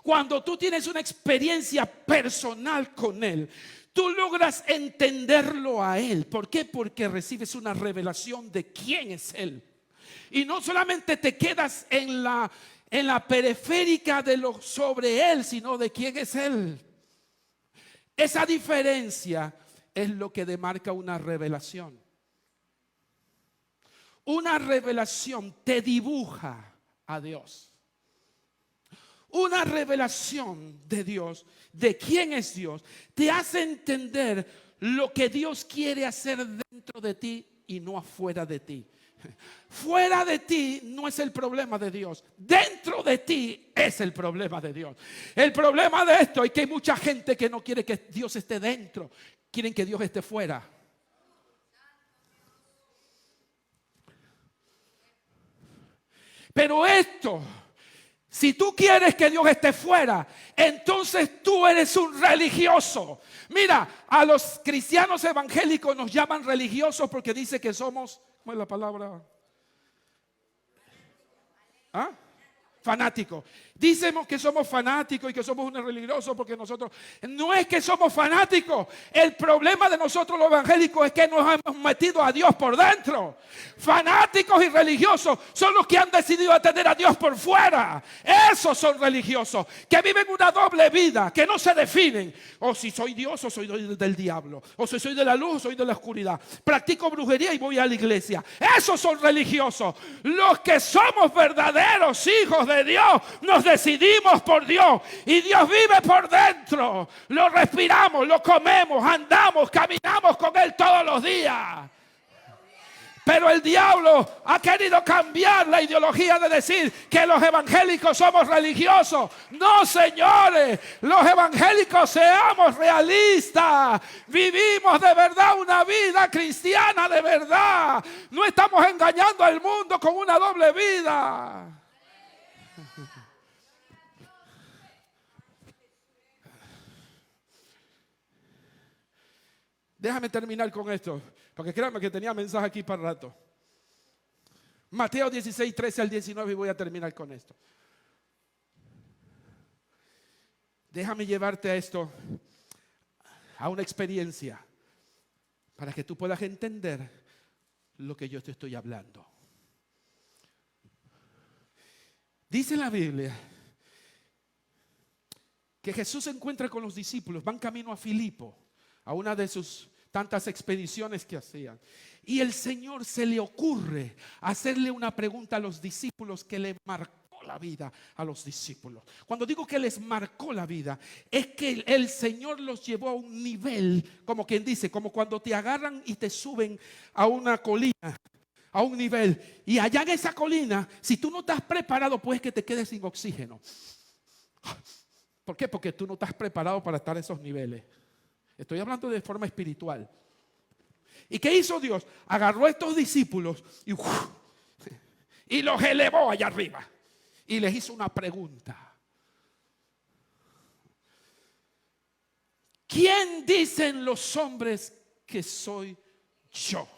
Cuando tú tienes una experiencia personal con Él, tú logras entenderlo a Él. ¿Por qué? Porque recibes una revelación de quién es Él. Y no solamente te quedas en la periférica de lo sobre Él, sino de quién es Él. Esa diferencia es lo que demarca una revelación. Una revelación te dibuja a Dios. Una revelación de Dios, de quién es Dios, te hace entender lo que Dios quiere hacer dentro de ti y no afuera de ti. Fuera de ti no es el problema de Dios. Dentro de ti es el problema de Dios. El problema de esto es que hay mucha gente que no quiere que Dios esté dentro. Quieren que Dios esté fuera. Pero esto, si tú quieres que Dios esté fuera, entonces tú eres un religioso. Mira, a los cristianos evangélicos nos llaman religiosos porque dice que somos, ¿cómo es la palabra? ¿Ah? Fanáticos. Dicen que somos fanáticos y que somos unos religiosos porque nosotros, no es que somos fanáticos. El problema de nosotros los evangélicos es que nos hemos metido a Dios por dentro. Fanáticos y religiosos son los que han decidido tener a Dios por fuera. Esos son religiosos que viven una doble vida, que no se definen. O si soy Dios o soy del diablo, o si soy de la luz o soy de la oscuridad. Practico brujería y voy a la iglesia. Esos son religiosos. Los que somos verdaderos hijos de Dios nos decidimos por Dios y Dios vive por dentro. Lo respiramos, lo comemos, andamos, caminamos con Él todos los días. Pero el diablo ha querido cambiar la ideología de decir que los evangélicos somos religiosos. No, señores, los evangélicos seamos realistas. Vivimos de verdad una vida cristiana de verdad. No estamos engañando al mundo con una doble vida. Déjame terminar con esto, porque créanme que tenía mensaje aquí para rato. Mateo 16, 13 al 19 y voy a terminar con esto. Déjame llevarte a esto, a una experiencia, para que tú puedas entender lo que yo te estoy hablando. Dice la Biblia que Jesús se encuentra con los discípulos, van camino a Filipo, a una de sus tantas expediciones que hacían. Y el Señor se le ocurre hacerle una pregunta a los discípulos que le marcó la vida a los discípulos. Cuando digo que les marcó la vida, es que el Señor los llevó a un nivel, como quien dice, como cuando te agarran y te suben a una colina, a un nivel. Y allá en esa colina, si tú no estás preparado, pues que te quedes sin oxígeno. ¿Por qué? Porque tú no estás preparado para estar a esos niveles. Estoy hablando de forma espiritual. ¿Y qué hizo Dios? Agarró a estos discípulos y los elevó allá arriba. Y les hizo una pregunta. ¿quién dicen los hombres que soy yo?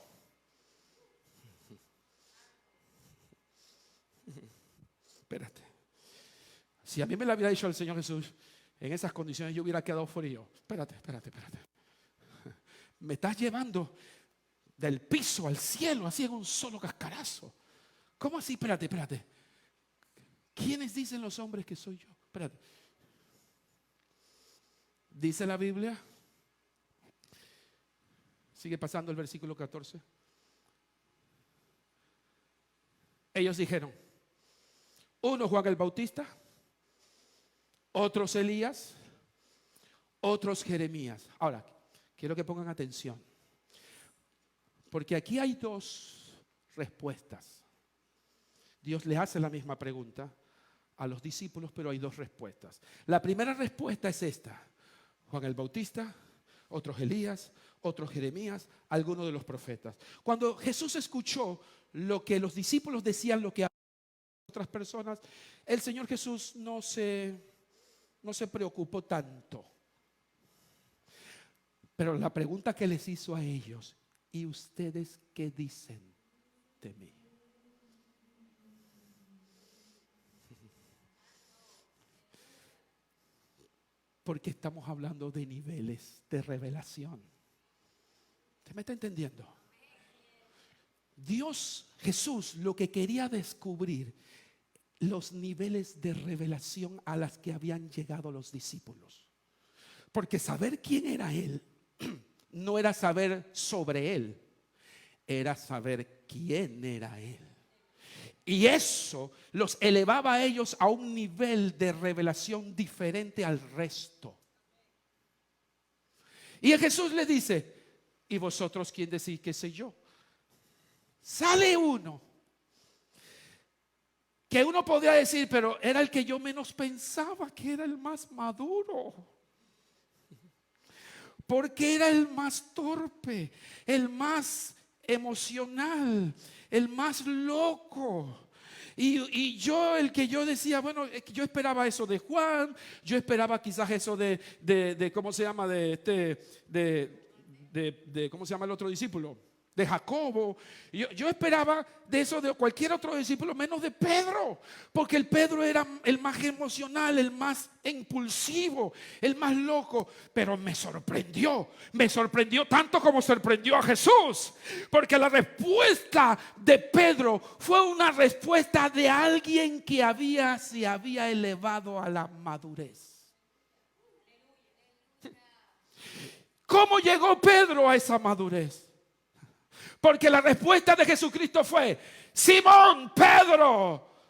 Espérate. Si a mí me lo hubiera dicho el Señor Jesús en esas condiciones, yo hubiera quedado frío. Espérate. Me estás llevando del piso al cielo así en un solo cascarazo. ¿Cómo así? Espérate. ¿Quiénes dicen los hombres que soy yo? Espérate. Dice la Biblia. Sigue pasando el versículo 14. Ellos dijeron: uno Juan el Bautista, otros Elías, otros Jeremías. Ahora, quiero que pongan atención, porque aquí hay dos respuestas. Dios le hace la misma pregunta a los discípulos, pero hay dos respuestas. La primera respuesta es esta: Juan el Bautista, otros Elías, otros Jeremías, algunos de los profetas. Cuando Jesús escuchó lo que los discípulos decían, lo que otras personas, el Señor Jesús no se preocupó tanto. Pero la pregunta que les hizo a ellos: ¿y ustedes qué dicen de mí? Porque estamos hablando de niveles de revelación. ¿Usted me está entendiendo? Dios, Jesús, lo que quería descubrir, los niveles de revelación a las que habían llegado los discípulos. Porque saber quién era Él no era saber sobre Él, era saber quién era Él. Y eso los elevaba a ellos a un nivel de revelación diferente al resto. Y Jesús les dice: ¿y vosotros quién decís que soy yo? Sale uno que uno podría decir, pero era el que yo menos pensaba que era el más maduro, porque era el más torpe, el más emocional, el más loco. Y yo, el que yo decía, bueno, yo esperaba eso de Juan, yo esperaba quizás eso de ¿cómo se llama? ¿Cómo se llama el otro discípulo? De Jacobo. Yo esperaba de eso de cualquier otro discípulo, menos de Pedro, porque el Pedro era el más emocional, el más impulsivo, el más loco. Pero me sorprendió tanto como sorprendió a Jesús, porque la respuesta de Pedro fue una respuesta de alguien que se había elevado a la madurez. ¿Cómo llegó Pedro a esa madurez? Porque la respuesta de Jesucristo fue: Simón, Pedro,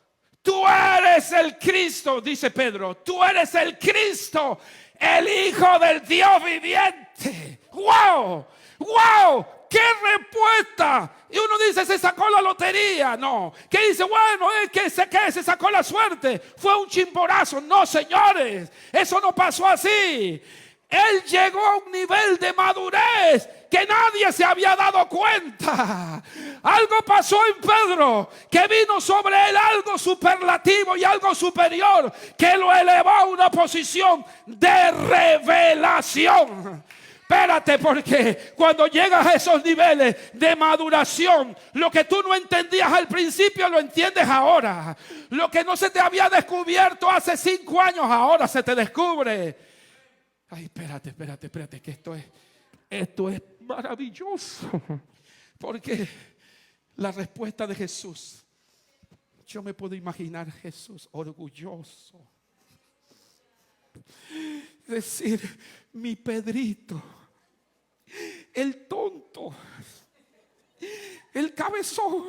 tú eres el Cristo, dice Pedro, tú eres el Cristo, el Hijo del Dios viviente. ¡Wow! ¡Wow! ¡Qué respuesta! Y uno dice, se sacó la lotería. No. ¿Qué dice? Bueno, es que se sacó la suerte. Fue un chimborazo. No, señores, eso no pasó así. Él llegó a un nivel de madurez que nadie se había dado cuenta. Algo pasó en Pedro, que vino sobre él algo superlativo y algo superior, que lo elevó a una posición de revelación. Espérate, porque cuando llegas a esos niveles de maduración, lo que tú no entendías al principio lo entiendes ahora. Lo que no se te había descubierto hace 5 años, ahora se te descubre. Ay, espérate, que esto es maravilloso. Porque la respuesta de Jesús, yo me puedo imaginar Jesús orgulloso, decir: mi Pedrito, el tonto, el cabezón,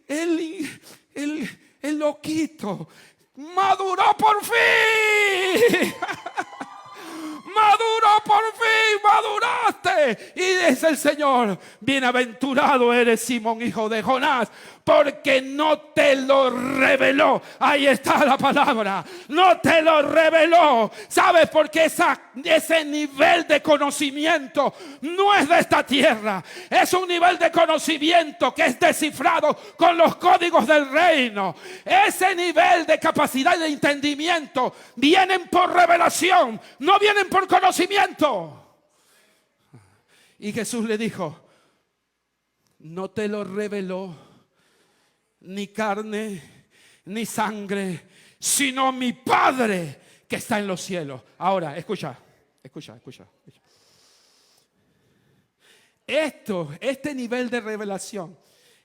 el loquito, maduró por fin. Maduró por fin, maduraste. Y dice el Señor: bienaventurado eres, Simón, hijo de Jonás, porque no te lo reveló. Ahí está la palabra. No te lo reveló. ¿Sabes? Porque ese nivel de conocimiento no es de esta tierra. Es un nivel de conocimiento que es descifrado con los códigos del reino. Ese nivel de capacidad y de entendimiento vienen por revelación, no vienen por conocimiento. Y Jesús le dijo: no te lo reveló ni carne ni sangre, sino mi Padre que está en los cielos. Ahora, escucha. Este nivel de revelación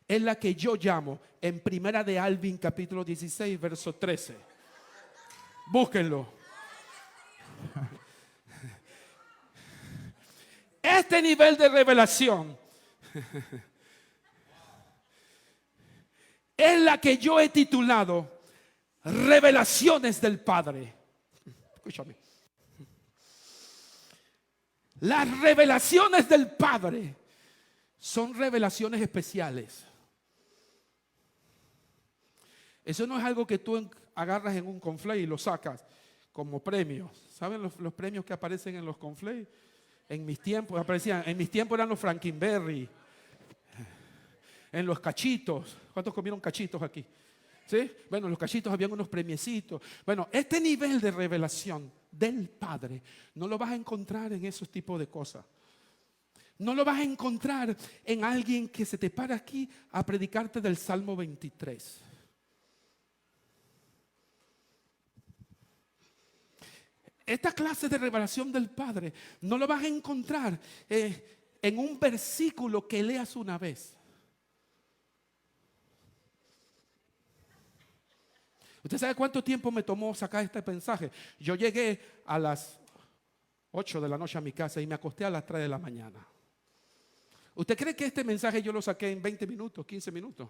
es la que yo llamo en Primera de Alvin, capítulo 16, verso 13. Búsquenlo. Este nivel de revelación es la que yo he titulado Revelaciones del Padre. Escúchame. Las revelaciones del Padre son revelaciones especiales. Eso no es algo que tú agarras en un conflay y lo sacas como premios. ¿Saben los premios que aparecen en los conflay? En mis tiempos eran los Frankenberry. En los cachitos. ¿Cuántos comieron cachitos aquí? ¿Sí? Bueno, en los cachitos habían unos premiecitos. Bueno, este nivel de revelación del Padre no lo vas a encontrar en esos tipos de cosas. No lo vas a encontrar en alguien que se te para aquí a predicarte del Salmo 23. Esta clase de revelación del Padre no lo vas a encontrar en un versículo que leas una vez. ¿Usted sabe cuánto tiempo me tomó sacar este mensaje? Yo llegué a las 8 de la noche a mi casa y me acosté a las 3 de la mañana. ¿Usted cree que este mensaje yo lo saqué en 20 minutos, 15 minutos?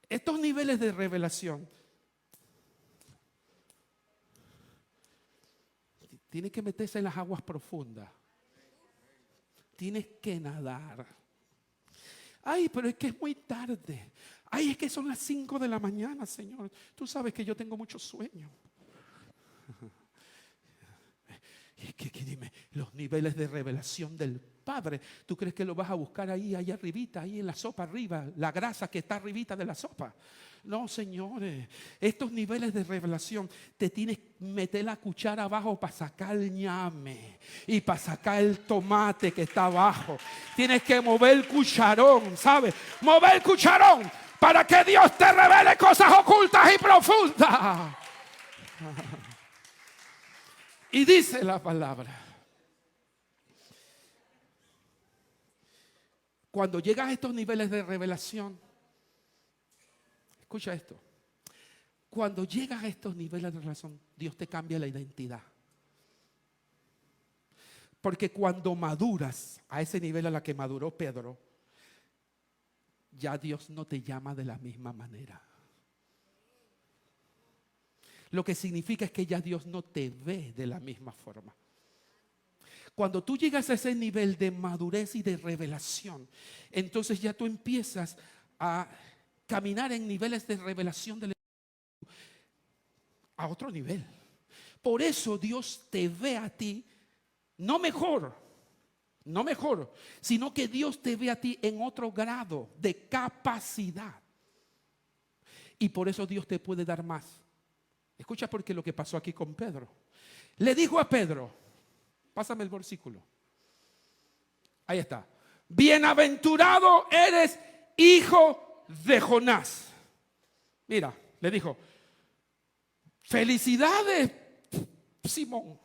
Estos niveles de revelación tiene que meterse en las aguas profundas. Tienes que nadar. Ay, pero es que es muy tarde. Ay, es que son las 5 de la mañana, Señor. Tú sabes que yo tengo mucho sueño. Y que dime, los niveles de revelación del Padre, ¿tú crees que lo vas a buscar ahí arribita, ahí en la sopa arriba, la grasa que está arribita de la sopa? No, señores, estos niveles de revelación te tienes que meter la cuchara abajo para sacar el ñame y para sacar el tomate que está abajo. Tienes que mover el cucharón, ¿sabes? Mover el cucharón para que Dios te revele cosas ocultas y profundas. Y dice la palabra: cuando llegas a estos niveles de revelación, escucha esto. Cuando llegas a estos niveles de revelación, Dios te cambia la identidad. Porque cuando maduras a ese nivel a la que maduró Pedro, ya Dios no te llama de la misma manera. Lo que significa es que ya Dios no te ve de la misma forma. Cuando tú llegas a ese nivel de madurez y de revelación, entonces ya tú empiezas a caminar en niveles de revelación del Espíritu a otro nivel. Por eso Dios te ve a ti no mejor, sino que Dios te ve a ti en otro grado de capacidad. Y por eso Dios te puede dar más. Escucha porque lo que pasó aquí con Pedro. Le dijo a Pedro, pásame el versículo. Ahí está. Bienaventurado eres, hijo de Jonás. Mira, le dijo, felicidades, Simón.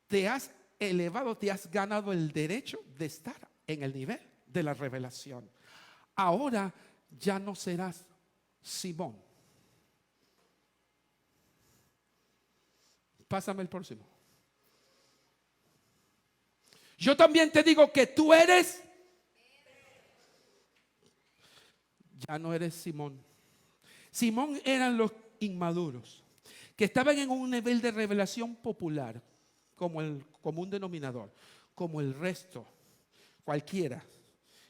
Te has elevado, te has ganado el derecho de estar en el nivel de la revelación. Ahora ya no serás Simón. Pásame el próximo. Yo también te digo que tú eres. Ya no eres Simón. Simón eran los inmaduros que estaban en un nivel de revelación popular, como el común denominador, como el resto, cualquiera.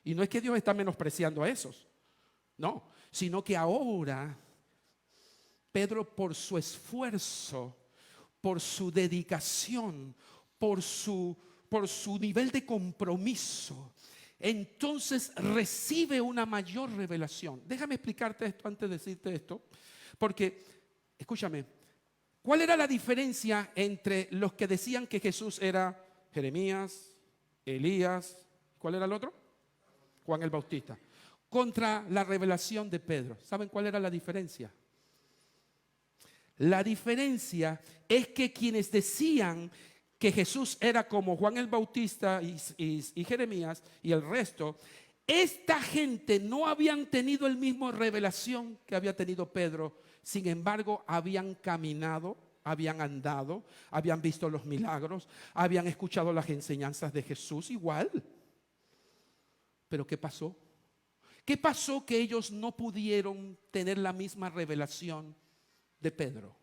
Y no es que Dios está menospreciando a esos, no, sino que ahora Pedro, por su esfuerzo, por su dedicación, por su nivel de compromiso, entonces recibe una mayor revelación. Déjame explicarte esto antes de decirte esto, porque, escúchame, ¿cuál era la diferencia entre los que decían que Jesús era Jeremías, Elías, ¿cuál era el otro? Juan el Bautista, contra la revelación de Pedro? ¿Saben cuál era la diferencia? La diferencia es que quienes decían que Jesús era como Juan el Bautista y Jeremías y el resto, esta gente no habían tenido el mismo revelación que había tenido Pedro. Sin embargo, habían caminado, habían andado, habían visto los milagros, habían escuchado las enseñanzas de Jesús igual. Pero ¿qué pasó? ¿Qué pasó que ellos no pudieron tener la misma revelación de Pedro?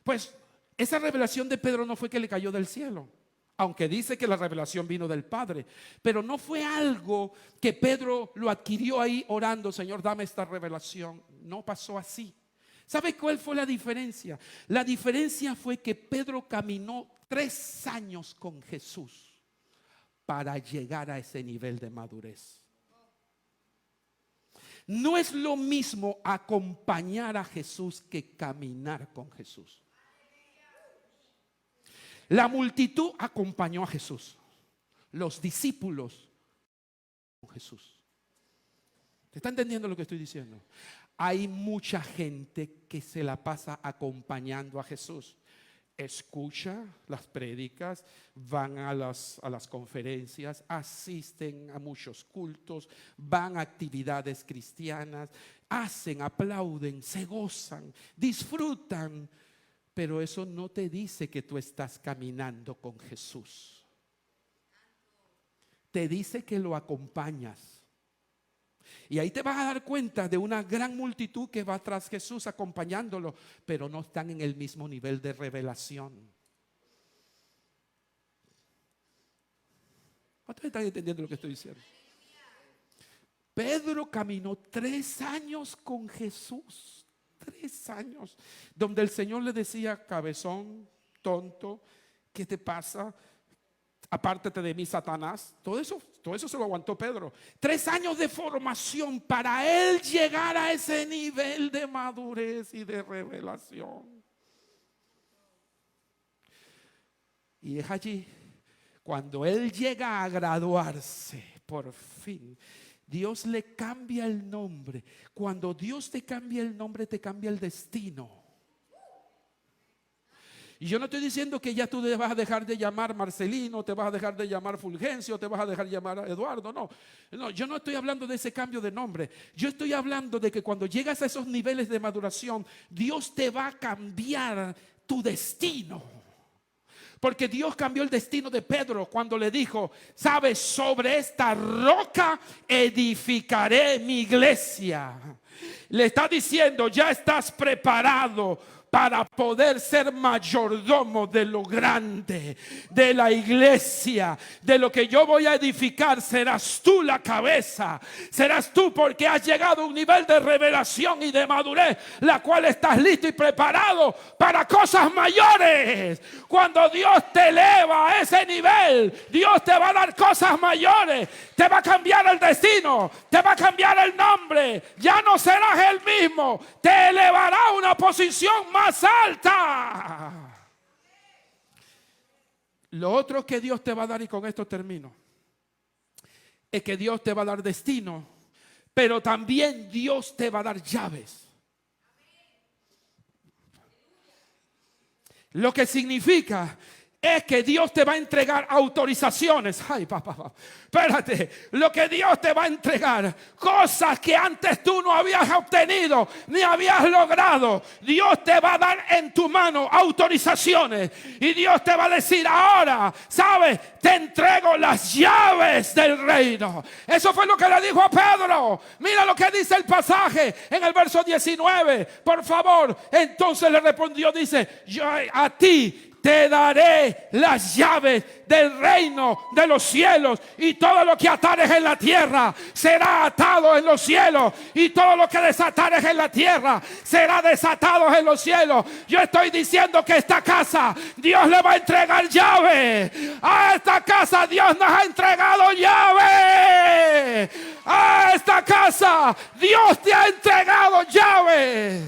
Pues esa revelación de Pedro no fue que le cayó del cielo, aunque dice que la revelación vino del Padre, pero no fue algo que Pedro lo adquirió ahí orando, Señor, dame esta revelación. No pasó así. ¿Sabe cuál fue la diferencia? La diferencia fue que Pedro caminó 3 años con Jesús para llegar a ese nivel de madurez. No es lo mismo acompañar a Jesús que caminar con Jesús. La multitud acompañó a Jesús. Los discípulos con Jesús. ¿Te está entendiendo lo que estoy diciendo? Hay mucha gente que se la pasa acompañando a Jesús. Escucha las prédicas, van a las conferencias, asisten a muchos cultos, van a actividades cristianas, hacen, aplauden, se gozan, disfrutan. Pero eso no te dice que tú estás caminando con Jesús. Te dice que lo acompañas. Y ahí te vas a dar cuenta de una gran multitud que va tras Jesús acompañándolo, pero no están en el mismo nivel de revelación. ¿Ustedes están entendiendo lo que estoy diciendo? Pedro caminó 3 años con Jesús. 3 años, donde el Señor le decía, cabezón, tonto, ¿qué te pasa? Apártate de mí, Satanás. Todo eso se lo aguantó Pedro. 3 años de formación para él llegar a ese nivel de madurez y de revelación. Y es allí, cuando él llega a graduarse, por fin, Dios le cambia el nombre. Cuando Dios te cambia el nombre, te cambia el destino. Y yo no estoy diciendo que ya tú te vas a dejar de llamar Marcelino, te vas a dejar de llamar Fulgencio, te vas a dejar de llamar Eduardo. No, yo no estoy hablando de ese cambio de nombre. Yo estoy hablando de que cuando llegas a esos niveles de maduración, Dios te va a cambiar tu destino. Porque Dios cambió el destino de Pedro cuando le dijo, sabes, sobre esta roca edificaré mi iglesia. Le está diciendo, ya estás preparado para poder ser mayordomo de lo grande, de la iglesia, de lo que yo voy a edificar. Serás tú la cabeza, serás tú, porque has llegado a un nivel de revelación y de madurez, la cual estás listo y preparado para cosas mayores. Cuando Dios te eleva a ese nivel, Dios te va a dar cosas mayores, te va a cambiar el destino, te va a cambiar el nombre, ya no serás el mismo, te elevará a una posición más alta. Lo otro que Dios te va a dar, y con esto termino, es que Dios te va a dar destino, pero también Dios te va a dar llaves. Lo que significa es que Dios te va a entregar autorizaciones. Ay, papá, espérate. Lo que Dios te va a entregar, cosas que antes tú no habías obtenido ni habías logrado. Dios te va a dar en tu mano autorizaciones. Y Dios te va a decir, ahora, ¿sabes? Te entrego las llaves del reino. Eso fue lo que le dijo a Pedro. Mira lo que dice el pasaje en el verso 19. Por favor. Entonces le respondió, dice, yo a ti te daré las llaves del reino de los cielos, y todo lo que atares en la tierra será atado en los cielos, y todo lo que desatares en la tierra será desatado en los cielos. Yo estoy diciendo que esta casa Dios le va a entregar llave. A esta casa Dios nos ha entregado llave. A esta casa Dios te ha entregado llave.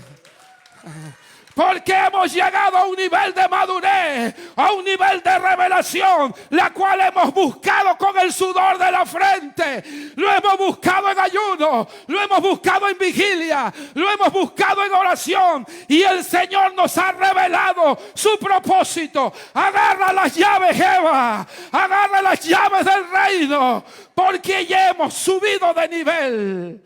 Porque hemos llegado a un nivel de madurez, a un nivel de revelación, la cual hemos buscado con el sudor de la frente. Lo hemos buscado en ayuno, lo hemos buscado en vigilia, lo hemos buscado en oración. Y el Señor nos ha revelado su propósito. Agarra las llaves, Eva. Agarra las llaves del reino. Porque ya hemos subido de nivel.